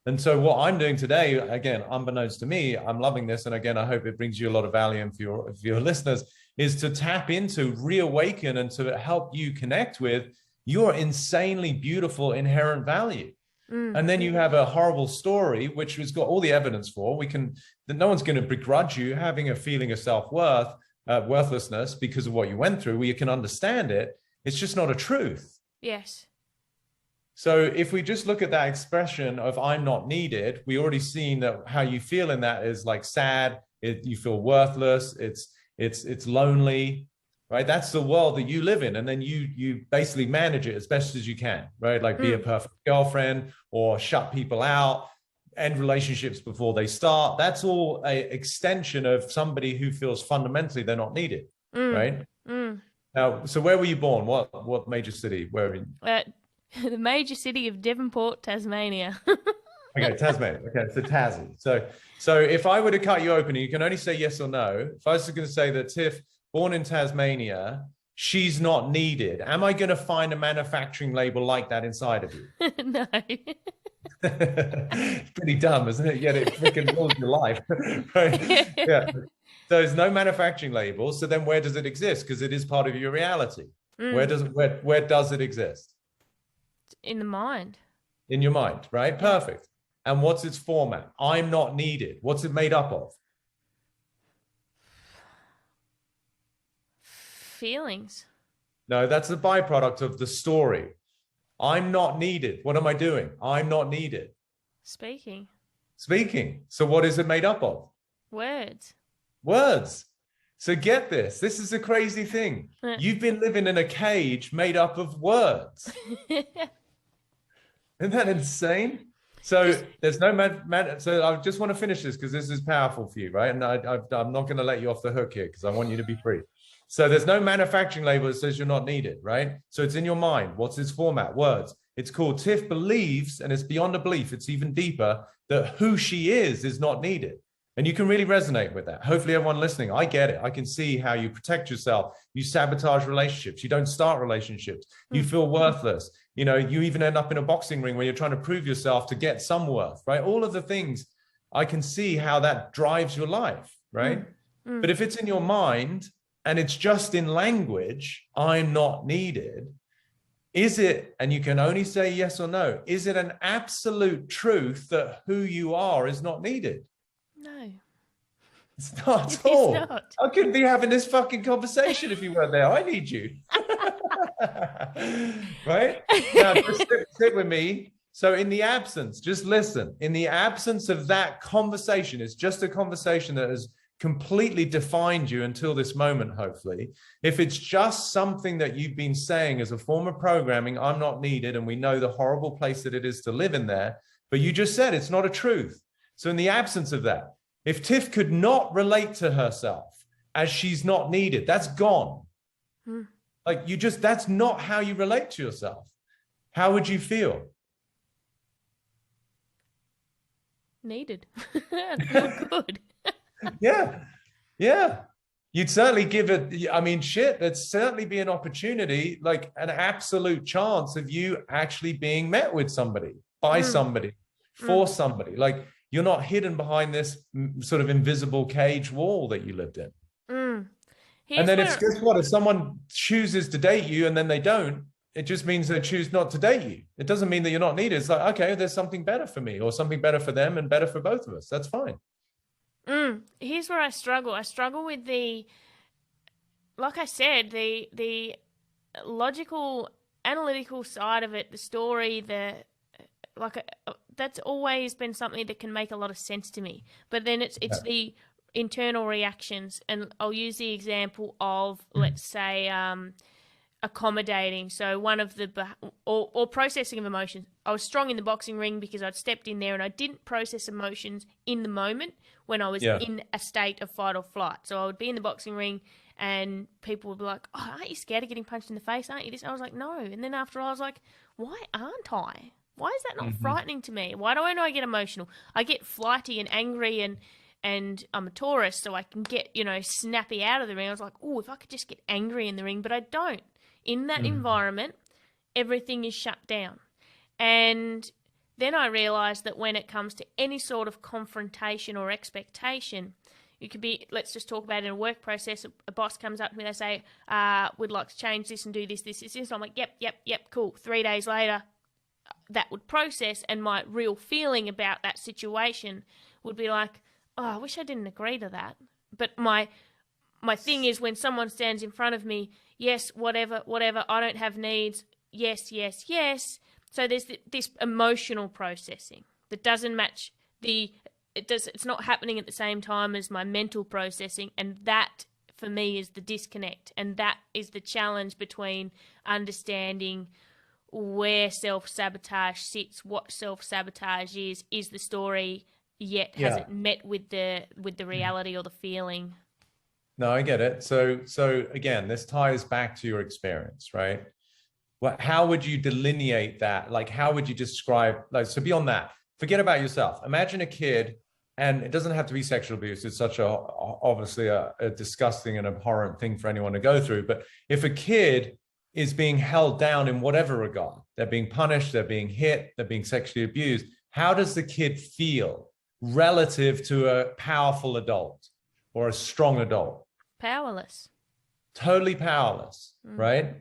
And so what I'm doing today, again, unbeknownst to me, I'm loving this. And again, I hope it brings you a lot of value, and for your listeners, is to tap into, reawaken, and to help you connect with your insanely beautiful inherent value. And then you have a horrible story, which has got all the evidence for. That no one's going to begrudge you having a feeling of self-worth, worthlessness because of what you went through. You can understand it. It's just not a truth. Yes. So if we just look at that expression of "I'm not needed," we already seen that how you feel in that is like sad. You feel worthless. It's lonely, right? That's the world that you live in, and then you basically manage it as best as you can, right? Like be a perfect girlfriend or shut people out, end relationships before they start. That's all a extension of somebody who feels fundamentally they're not needed, right? Now, so where were you born? What major city? Where were you? The major city of Devonport, Tasmania. Okay, Tasmania. Okay, so Tassie. So if I were to cut you open, you can only say yes or no. If I was going to say that Tiff, born in Tasmania, she's not needed, am I going to find a manufacturing label like that inside of you? No. It's pretty dumb, isn't it? Yet it freaking rules your life. Right? Yeah. So there's no manufacturing label. So then where does it exist? Because it is part of your reality. Where does it exist? In the mind. In your mind, right? Perfect. And what's its format? I'm not needed. What's it made up of? Feelings. No, that's a byproduct of the story. I'm not needed. What am I doing? I'm not needed. Speaking. So what is it made up of? Words. So get this. This is a crazy thing. You've been living in a cage made up of words. Isn't that insane? So there's no so I just want to finish this because this is powerful for you, right? And I'm not going to let you off the hook here because I want you to be free. So there's no manufacturing label that says you're not needed, right? So it's in your mind. What's its format? Words. It's called Tiff believes, and it's beyond a belief. It's even deeper, that who she is not needed. And you can really resonate with that. Hopefully everyone listening, I get it. I can see how you protect yourself. You sabotage relationships. You don't start relationships. You feel worthless. You know, you even end up in a boxing ring where you're trying to prove yourself to get some worth, right? All of the things, I can see how that drives your life, right? But if it's in your mind and it's just in language, I'm not needed, is it, and you can only say yes or no, is it an absolute truth that who you are is not needed? No. It's not at all. It's not. I couldn't be having this fucking conversation if you weren't there. I need you. Right? Now, just sit with me. So in the absence, just listen. In the absence of that conversation, it's just a conversation that has completely defined you until this moment, hopefully. If it's just something that you've been saying as a form of programming, I'm not needed, and we know the horrible place that it is to live in there, but you just said it's not a truth. So in the absence of that, if Tiff could not relate to herself as she's not needed, that's gone. Like that's not how you relate to yourself. How would you feel? Needed. Feel good. Yeah. You'd certainly give it, I mean, shit, there'd certainly be an opportunity, like an absolute chance of you actually being met with somebody, by somebody, for somebody. Like, you're not hidden behind this sort of invisible cage wall that you lived in. And then it's, guess what? If someone chooses to date you and then they don't, it just means they choose not to date you. It doesn't mean that you're not needed. It's like, okay, there's something better for me or something better for them and better for both of us. That's fine. Here's where I struggle. I struggle with like I said, the logical, analytical side of it, the story, that's always been something that can make a lot of sense to me. But then it's the internal reactions, and I'll use the example of, let's say, accommodating. So one of the or processing of emotions. I was strong in the boxing ring because I'd stepped in there and I didn't process emotions in the moment when I was in a state of fight or flight. So I would be in the boxing ring and people would be like, "Oh, aren't you scared of getting punched in the face? Aren't you this?" I was like, "No." And then after all, I was like, "Why aren't I? Why is that not frightening to me? Why don't I get emotional? I get flighty and angry and I'm a Taurus, so I can get, snappy out of the ring." I was like, "Oh, if I could just get angry in the ring," but I don't. In that environment, everything is shut down. And then I realized that when it comes to any sort of confrontation or expectation, it could be, let's just talk about it in a work process. A boss comes up to me, they say, "We'd like to change this and do this, this, this." So I'm like, yep, cool. 3 days later, that would process, and my real feeling about that situation would be like, "Oh, I wish I didn't agree to that." But my thing is, when someone stands in front of me, yes, whatever, I don't have needs, yes. So there's this emotional processing that doesn't match it's not happening at the same time as my mental processing, and that for me is the disconnect, and that is the challenge between understanding where self-sabotage sits, what self-sabotage is the story, yet hasn't met with the reality or the feeling. No, I get it. So again, this ties back to your experience, right? How would you delineate that? Like, how would you describe, so beyond that, forget about yourself. Imagine a kid, and it doesn't have to be sexual abuse. It's such obviously a disgusting and abhorrent thing for anyone to go through. But if a kid is being held down in whatever regard, they're being punished, they're being hit, they're being sexually abused, how does the kid feel relative to a powerful adult or a strong adult? Powerless. Totally powerless, right?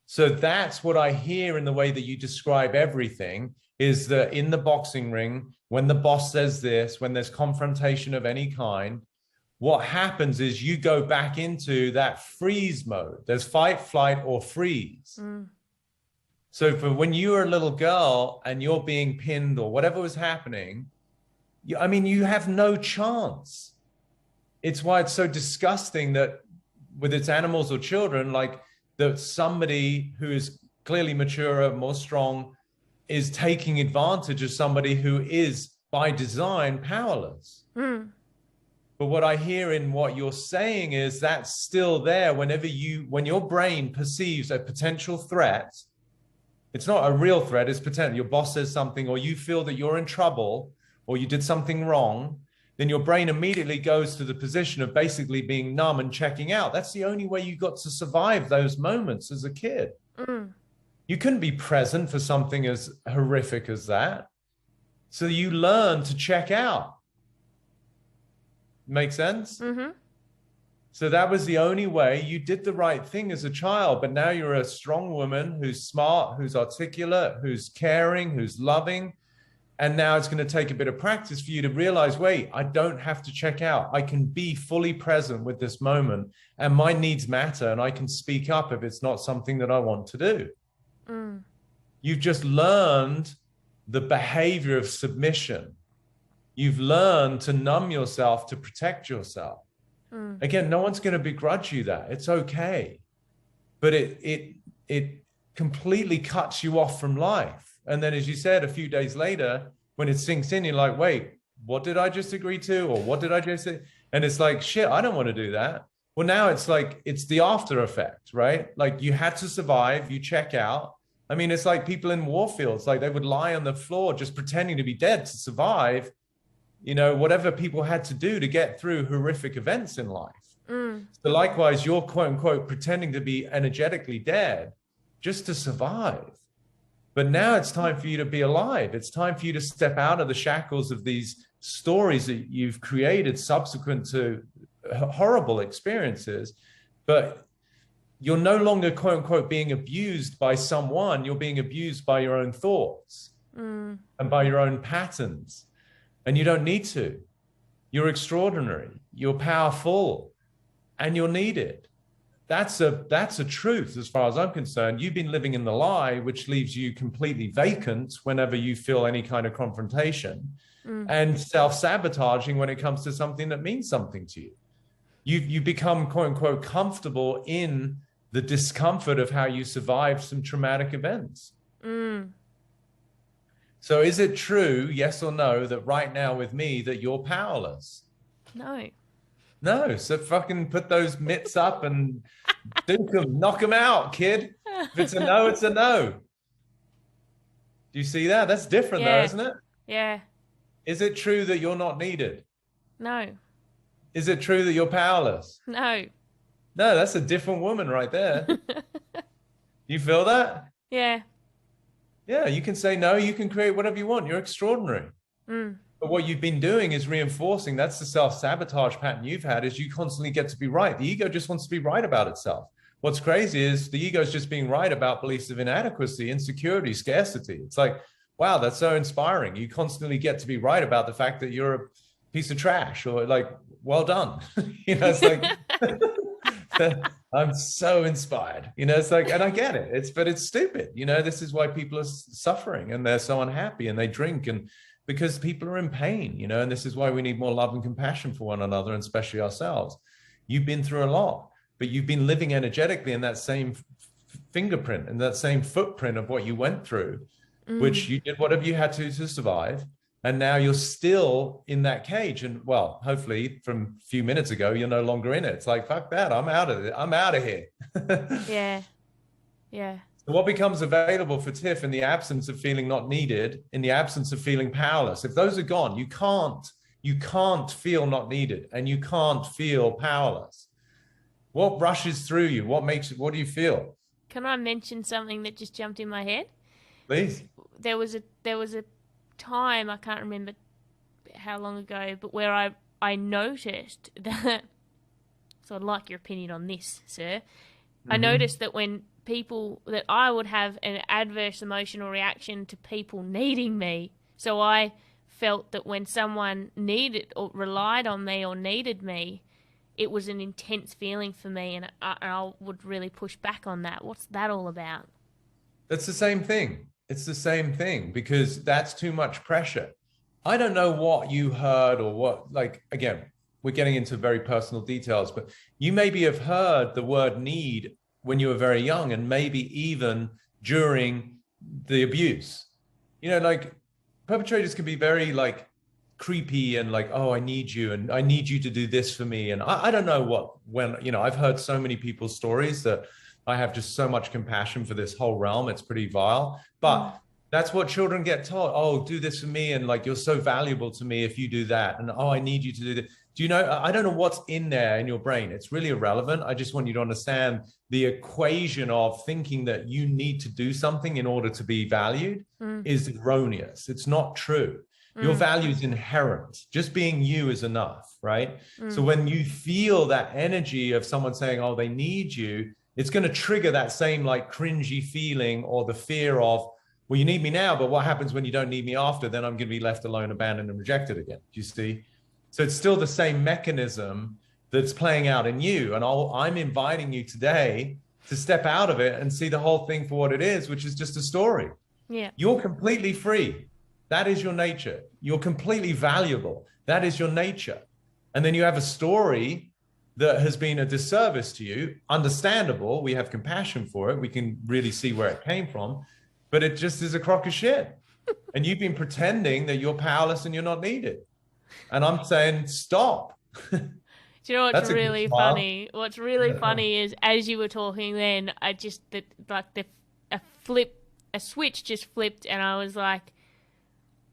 So that's what I hear in the way that you describe everything, is that in the boxing ring, when the boss says this, when there's confrontation of any kind, what happens is you go back into that freeze mode. There's fight, flight, or freeze. So for when you were a little girl and you're being pinned or whatever was happening, you have no chance. It's why it's so disgusting that with its animals or children, like that somebody who is clearly mature, more strong, is taking advantage of somebody who is by design powerless. But what I hear in what you're saying is that's still there when your brain perceives a potential threat. It's not a real threat, it's potential. Your boss says something, or you feel that you're in trouble, or you did something wrong, then your brain immediately goes to the position of basically being numb and checking out. That's the only way you got to survive those moments as a kid. You couldn't be present for something as horrific as that. So you learn to check out. Make sense? So that was the only way. You did the right thing as a child, but now you're a strong woman who's smart, who's articulate, who's caring, who's loving. And now it's going to take a bit of practice for you to realize, wait, I don't have to check out. I can be fully present with this moment, and my needs matter, and I can speak up if it's not something that I want to do. You've just learned the behavior of submission. You've learned to numb yourself to protect yourself. Again, no one's going to begrudge you that. It's okay. But it completely cuts you off from life. And then, as you said, a few days later, when it sinks in, you're like, wait, what did I just agree to? Or what did I just say? And it's like, shit, I don't want to do that. Well, now it's like, it's the after effect, right? Like you had to survive, you check out. I mean, it's like people in war fields, like they would lie on the floor just pretending to be dead to survive, whatever people had to do to get through horrific events in life. So likewise, you're quote unquote pretending to be energetically dead just to survive. But now it's time for you to be alive. It's time for you to step out of the shackles of these stories that you've created subsequent to horrible experiences but you're no longer, quote unquote, being abused by someone. You're being abused by your own thoughts and by your own patterns. And you don't need to. You're extraordinary. You're powerful, and you're needed. That's a truth as far as I'm concerned. You've been living in the lie, which leaves you completely vacant whenever you feel any kind of confrontation, and self-sabotaging when it comes to something that means something to you. You become, quote unquote, comfortable in the discomfort of how you survived some traumatic events. So is it true, yes or no, that right now with me that you're powerless? No. No, so fucking put those mitts up and duke them, knock them out, kid. If it's a no, it's a no. Do you see that? That's different though, isn't it? Yeah. Is it true that you're not needed? No. Is it true that you're powerless? No. No, that's a different woman right there. You feel that? Yeah. Yeah, you can say no, you can create whatever you want. You're extraordinary. But what you've been doing is reinforcing, that's the self-sabotage pattern you've had, is you constantly get to be right. The ego just wants to be right about itself. What's crazy is the ego is just being right about beliefs of inadequacy, insecurity, scarcity. It's like, wow, that's so inspiring. You constantly get to be right about the fact that you're a piece of trash, or like, well done. It's like, I'm so inspired. It's like, and I get it. But it's stupid. This is why people are suffering and they're so unhappy and they drink, and because people are in pain, and this is why we need more love and compassion for one another, and especially ourselves. You've been through a lot, but you've been living energetically in that same fingerprint and that same footprint of what you went through, which you did whatever you had to survive. And now you're still in that cage. And well, hopefully from a few minutes ago, you're no longer in it. It's like, fuck that. I'm out of it. I'm out of here. Yeah. Yeah. So what becomes available for Tiff in the absence of feeling not needed, in the absence of feeling powerless? If those are gone, you can't feel not needed, and you can't feel powerless. What rushes through you? What do you feel? Can I mention something that just jumped in my head? Please. There was a time, I can't remember how long ago, but where I noticed that, so I'd like your opinion on this, sir. I noticed that when that I would have an adverse emotional reaction to people needing me. So I felt that when someone needed or relied on me or needed me, it was an intense feeling for me, and I would really push back on that. What's that all about? That's the same thing. It's the same thing, because that's too much pressure. I don't know what you heard or what, like, again, we're getting into very personal details, but you maybe have heard the word need when you were very young, and maybe even during the abuse. Like, perpetrators can be very like creepy and like, oh, I need you, and I need you to do this for me. And I don't know I've heard so many people's stories that I have just so much compassion for this whole realm. It's pretty vile, but that's what children get told. Oh, do this for me. And like, you're so valuable to me if you do that. And oh, I need you to do that. I don't know what's in there in your brain. It's really irrelevant. I just want you to understand the equation of thinking that you need to do something in order to be valued is erroneous. It's not true. Your value is inherent. Just being you is enough, right? So when you feel that energy of someone saying, oh, they need you, it's going to trigger that same like cringy feeling, or the fear of, well, you need me now, but what happens when you don't need me after? Then I'm going to be left alone, abandoned, and rejected again. Do you see? So it's still the same mechanism that's playing out in you. And I'm inviting you today to step out of it and see the whole thing for what it is, which is just a story. Yeah. You're completely free. That is your nature. You're completely valuable. That is your nature. And then you have a story that has been a disservice to you. Understandable. We have compassion for it. We can really see where it came from, but it just is a crock of shit. And you've been pretending that you're powerless and you're not needed. And I'm saying, stop. Do you know what's really funny? What's really funny is, as you were talking then, a switch just flipped, and I was like,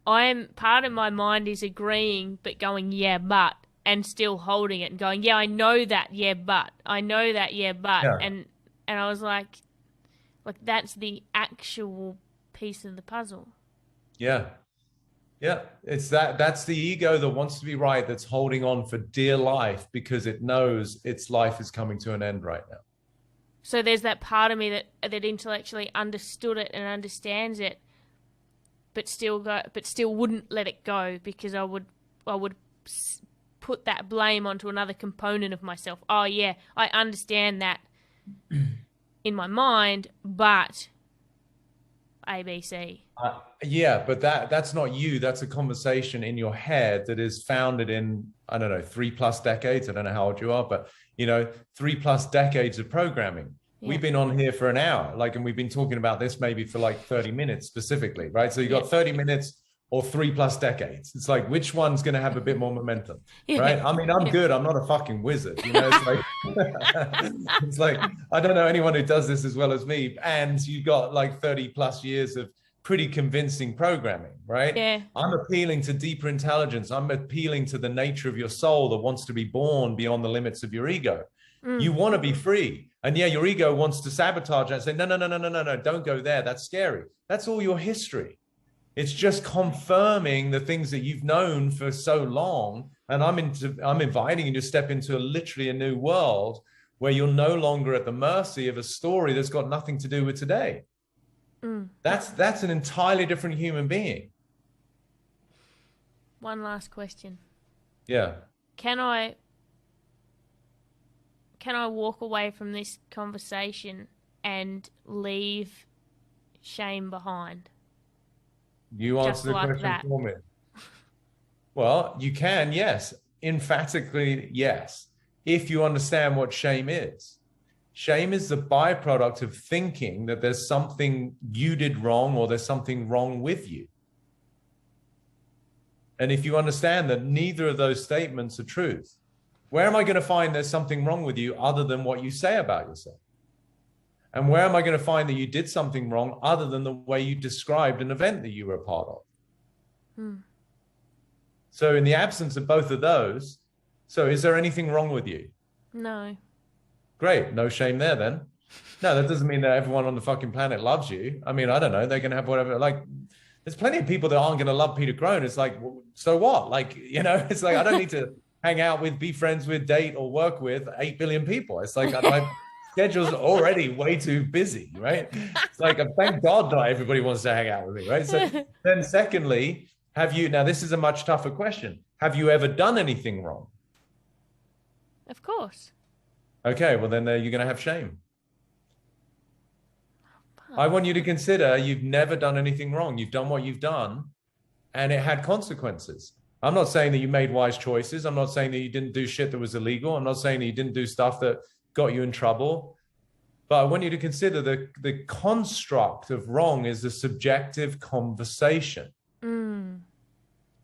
part of my mind is agreeing, but going, yeah, but, and still holding it and going, yeah, I know that, yeah, but, I know that, yeah, but, Yeah. and I was like that's the actual piece of the puzzle. Yeah. Yeah, that's the ego that wants to be right, that's holding on for dear life because it knows its life is coming to an end right now. So there's that part of me that intellectually understood it and understands it, but still wouldn't let it go, because I would put that blame onto another component of myself. Oh yeah, I understand that in my mind, but ABC. Yeah, but that's not you. That's a conversation in your head that is founded in, I don't know, 3+ decades. I don't know how old you are, but 3+ decades of programming. Yeah. We've been on here for an hour, and we've been talking about this maybe for like 30 minutes specifically, right? So you got 30 minutes or 3+ decades. It's like, which one's going to have a bit more momentum, right? I mean, I'm good. I'm not a fucking wizard, It's like, it's like, I don't know anyone who does this as well as me. And you got like 30+ years of pretty convincing programming, right? Yeah. I'm appealing to deeper intelligence. I'm appealing to the nature of your soul that wants to be born beyond the limits of your ego. You want to be free. And yeah, your ego wants to sabotage and say, no, don't go there. That's scary. That's all your history. It's just confirming the things that you've known for so long. And I'm inviting you to step into literally a new world where you're no longer at the mercy of a story that's got nothing to do with today. That's an entirely different human being. One last question. Yeah. Can I walk away from this conversation and leave shame behind? You answer the question for me. Well, you can, yes. Emphatically, yes. If you understand what shame is. Shame is the byproduct of thinking that there's something you did wrong or there's something wrong with you. And if you understand that neither of those statements are truth, where am I going to find there's something wrong with you other than what you say about yourself? And where am I going to find that you did something wrong other than the way you described an event that you were a part of? So in the absence of both of those, so is there anything wrong with you? No. Great. No shame there then. No, that doesn't mean that everyone on the fucking planet loves you. I mean, I don't know. They're going to have whatever. Like, there's plenty of people that aren't going to love Peter Crone. It's like, so what? Like, it's like, I don't need to hang out with, be friends with, date, or work with 8 billion people. It's like, my schedule's already way too busy, right? It's like, thank God not everybody wants to hang out with me, right? So then secondly, now this is a much tougher question. Have you ever done anything wrong? Of course. Okay, well then you're going to have shame. I want you to consider you've never done anything wrong. You've done what you've done and it had consequences. I'm not saying that you made wise choices. I'm not saying that you didn't do shit that was illegal. I'm not saying that you didn't do stuff that got you in trouble. But I want you to consider the construct of wrong is the subjective conversation.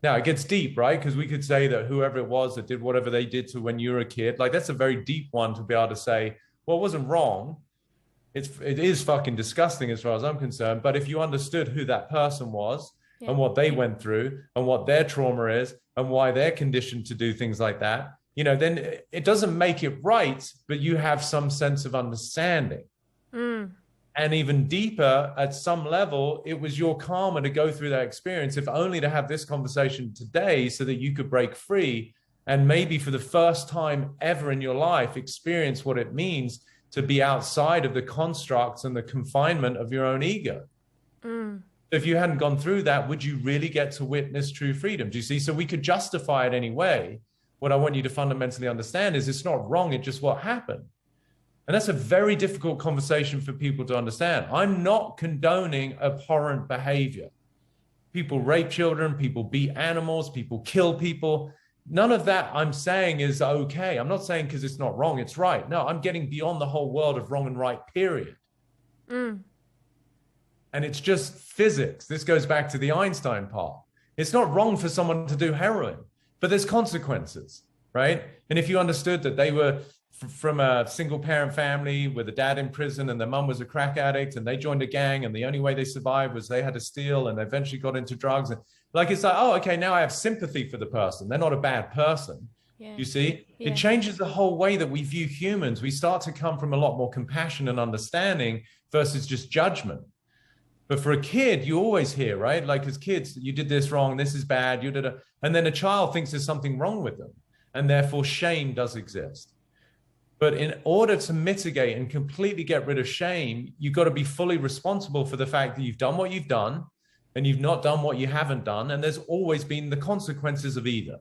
Now, it gets deep, right? Because we could say that whoever it was that did whatever they did to when you were a kid, like that's a very deep one to be able to say, well, it wasn't wrong. It is fucking disgusting as far as I'm concerned. But if you understood who that person was and what they went through and what their trauma is and why they're conditioned to do things like that, then it doesn't make it right, but you have some sense of understanding. And even deeper, at some level, it was your karma to go through that experience, if only to have this conversation today so that you could break free and maybe for the first time ever in your life experience what it means to be outside of the constructs and the confinement of your own ego. If you hadn't gone through that, would you really get to witness true freedom? Do you see? So we could justify it anyway. What I want you to fundamentally understand is it's not wrong, it's just what happened. And that's a very difficult conversation for people to understand. I'm not condoning abhorrent behavior. People rape children, people beat animals, people kill people. None of that I'm saying is okay. I'm not saying because it's not wrong, it's right. No, I'm getting beyond the whole world of wrong and right, period. And it's just physics. This goes back to the Einstein part. It's not wrong for someone to do heroin, but there's consequences, right? And if you understood that they were from a single parent family with a dad in prison and their mum was a crack addict and they joined a gang and the only way they survived was they had to steal and they eventually got into drugs. And like, it's like, oh, okay, now I have sympathy for the person. They're not a bad person. You see, it changes the whole way that we view humans. We start to come from a lot more compassion and understanding versus just judgment. But for a kid, you always hear, right? Like as kids, you did this wrong, this is bad, you did it. And then a child thinks there's something wrong with them. And therefore shame does exist. But in order to mitigate and completely get rid of shame, you've got to be fully responsible for the fact that you've done what you've done and you've not done what you haven't done. And there's always been the consequences of either,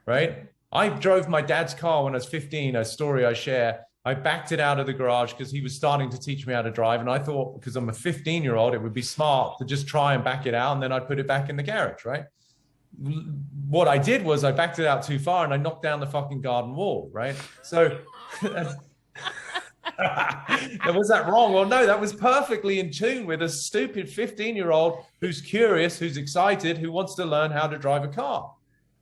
right? I drove my dad's car when I was 15, a story I share. I backed it out of the garage because he was starting to teach me how to drive. And I thought, because I'm a 15-year-old, it would be smart to just try and back it out. And then I'd put it back in the garage, right? What I did was I backed it out too far and I knocked down the fucking garden wall, right? So was that wrong? Or no, that was perfectly in tune with a stupid 15-year-old who's curious, who's excited, who wants to learn how to drive a car.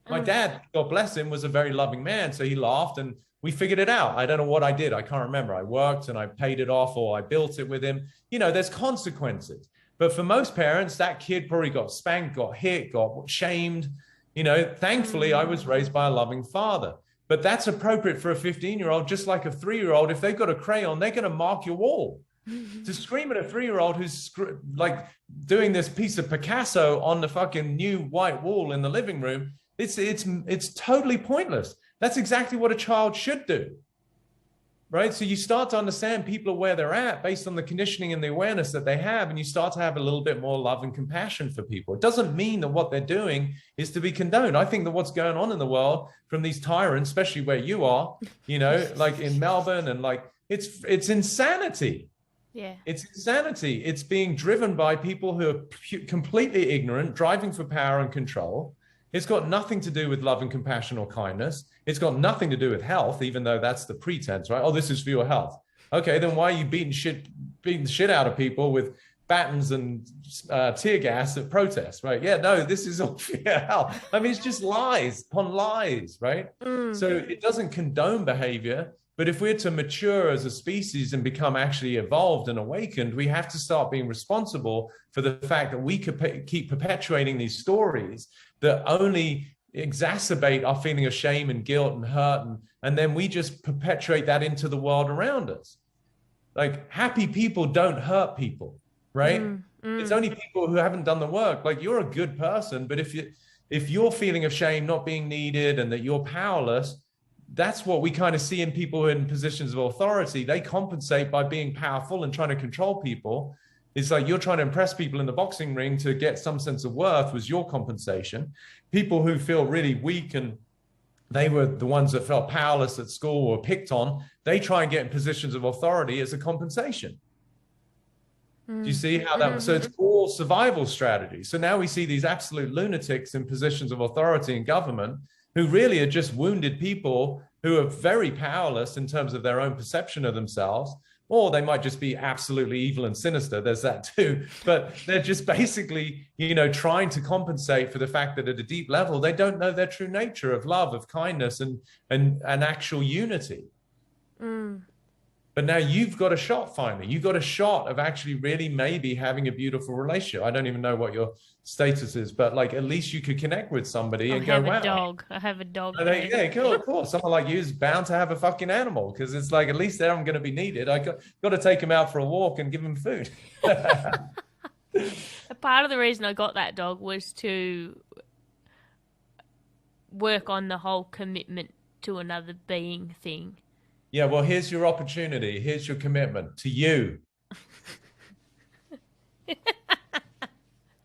My dad, God bless him, was a very loving man. So he laughed and we figured it out. I don't know what I did. I can't remember. I worked and I paid it off or I built it with him. You know, there's consequences. But for most parents, that kid probably got spanked, got hit, got shamed. You know, thankfully, I was raised by a loving father. But that's appropriate for a 15-year-old, just like a 3-year-old. If they've got a crayon, they're going to mark your wall. To scream at a 3-year-old who's like doing this piece of Picasso on the fucking new white wall in the living room, it's totally pointless. That's exactly what a child should do, right? So you start to understand people are where they're at based on the conditioning and the awareness that they have, and you start to have a little bit more love and compassion for people. It doesn't mean that what they're doing is to be condoned. I think that what's going on in the world from these tyrants, especially where you are, you know, like in Melbourne, and like it's insanity. Yeah, it's insanity. It's being driven by people who are completely ignorant, driving for power and control. It's got nothing to do with love and compassion or kindness. It's got nothing to do with health, even though that's the pretense, right? Oh, this is for your health. Okay, then why are you beating the shit out of people with batons and tear gas at protests, right? Yeah, no, this is all for your health. I mean, it's just lies upon lies, right? So it doesn't condone behavior. But if we're to mature as a species and become actually evolved and awakened, we have to start being responsible for the fact that we could keep perpetuating these stories that only exacerbate our feeling of shame and guilt and hurt. And then we just perpetuate that into the world around us. Like happy people don't hurt people, right? It's only people who haven't done the work. Like you're a good person, but if your feeling of shame not being needed and that you're powerless, that's what we kind of see in people in positions of authority. They compensate by being powerful and trying to control people. It's like you're trying to impress people in the boxing ring to get some sense of worth was your compensation. People who feel really weak and they were the ones that felt powerless at school or picked on, they try and get in positions of authority as a compensation. Do you see how that? So it's all survival strategies. So now we see these absolute lunatics in positions of authority in government who really are just wounded people who are very powerless in terms of their own perception of themselves, or they might just be absolutely evil and sinister. There's that too. But they're just basically, you know, trying to compensate for the fact that at a deep level, they don't know their true nature of love, of kindness, and actual unity. But now you've got a shot finally. You've got a shot of actually really maybe having a beautiful relationship. I don't even know what your status is, but like at least you could connect with somebody and go, wow. I have a dog. Yeah, cool, of course. Someone like you is bound to have a fucking animal because it's like at least there I'm going to be needed. I got to take him out for a walk and give him food. A part of the reason I got that dog was to work on the whole commitment to another being thing. Yeah, well, here's your opportunity. Here's your commitment to you.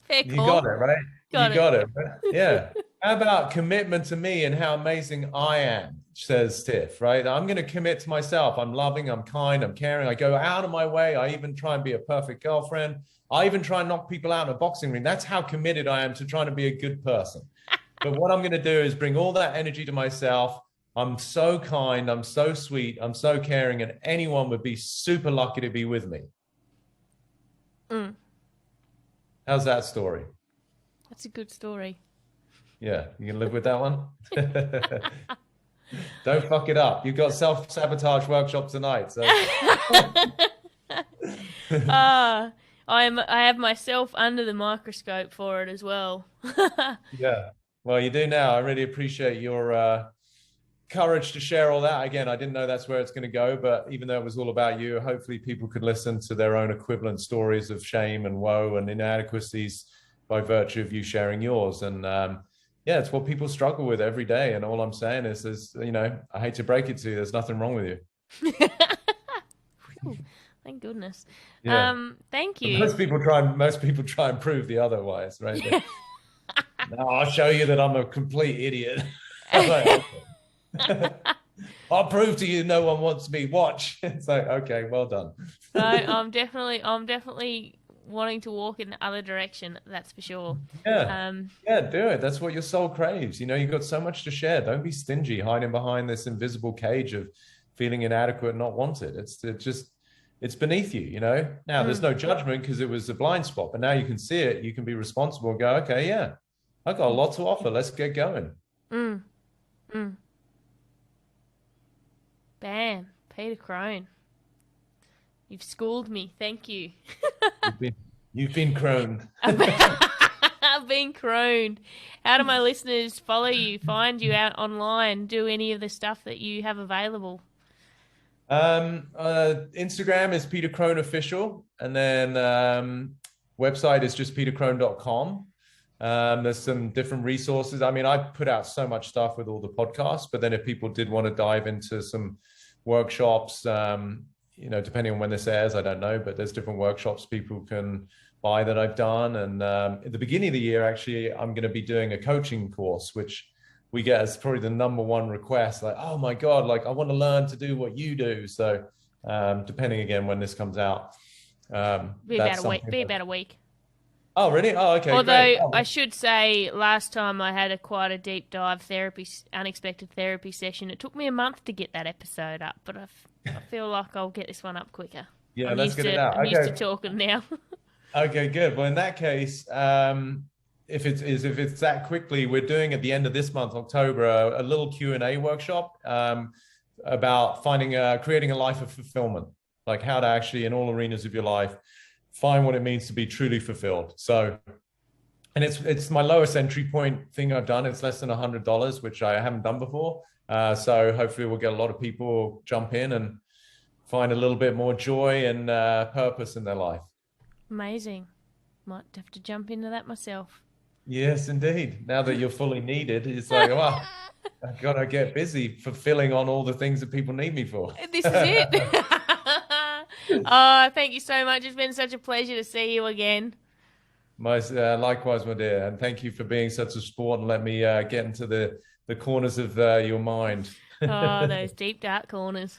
Fair You call. got it, right? You got it. Right? Yeah. How about commitment to me and how amazing I am, says Tiff, right? I'm going to commit to myself. I'm loving, I'm kind, I'm caring. I go out of my way. I even try and be a perfect girlfriend. I even try and knock people out in a boxing ring. That's how committed I am to trying to be a good person. But what I'm going to do is bring all that energy to myself. I'm so kind, I'm so sweet, I'm so caring, and anyone would be super lucky to be with me. How's that story? That's a good story. Yeah, you can live with that one? Don't fuck it up. You've got self-sabotage workshop tonight. So. I have myself under the microscope for it as well. Yeah, well, you do now. I really appreciate your courage to share all that. Again, I didn't know that's where it's going to go, but even though it was all about you, hopefully people could listen to their own equivalent stories of shame and woe and inadequacies by virtue of you sharing yours. And yeah, it's what people struggle with every day. And all I'm saying is, you know, I hate to break it to you, there's nothing wrong with you. Thank goodness. Yeah. Thank you. Most people try and prove the otherwise, right? No, I'll show you that I'm a complete idiot. I'll prove to you no one wants me. Watch. It's like, okay, well done. No, I'm definitely wanting to walk in the other direction. That's for sure. Yeah. Yeah, do it. That's what your soul craves. You know, you've got so much to share. Don't be stingy, hiding behind this invisible cage of feeling inadequate and not wanted. It's beneath you, you know. Now there's no judgment because it was a blind spot, but now you can see it. You can be responsible and go, okay, yeah, I've got a lot to offer. Let's get going. Bam, Peter Crone. You've schooled me. Thank you. You've been croned. I've been croned. How do my listeners follow you, find you out online, do any of the stuff that you have available? Instagram is Peter Crone Official, and then website is just petercrone.com. There's some different resources. I mean, I put out so much stuff with all the podcasts, but then if people did want to dive into some workshops, you know, depending on when this airs, I don't know, but there's different workshops people can buy that I've done. And at the beginning of the year, actually, I'm going to be doing a coaching course, which we get as probably the number one request. Like, oh my God, like I want to learn to do what you do. So depending again when this comes out, be about a week. Oh, really? Oh, okay. Although I should say, last time I had quite a deep dive unexpected therapy session. It took me a month to get that episode up, but I feel like I'll get this one up quicker. Yeah, let's get it out. I'm used to talking now. Okay, good. Well, in that case, if it's that quickly, we're doing at the end of this month, October, a little Q&A workshop about creating a life of fulfillment, like how to actually, in all arenas of your life, find what it means to be truly fulfilled. So, and it's my lowest entry point thing I've done. It's less than $100, which I haven't done before. So hopefully we'll get a lot of people jump in and find a little bit more joy and purpose in their life. Amazing. Might have to jump into that myself. Yes, indeed. Now that you're fully needed, it's like, oh, I've got to get busy fulfilling on all the things that people need me for. This is it. Oh, thank you so much. It's been such a pleasure to see you again. Likewise, my dear. And thank you for being such a sport and let me get into the corners of your mind. Oh, those deep, dark corners.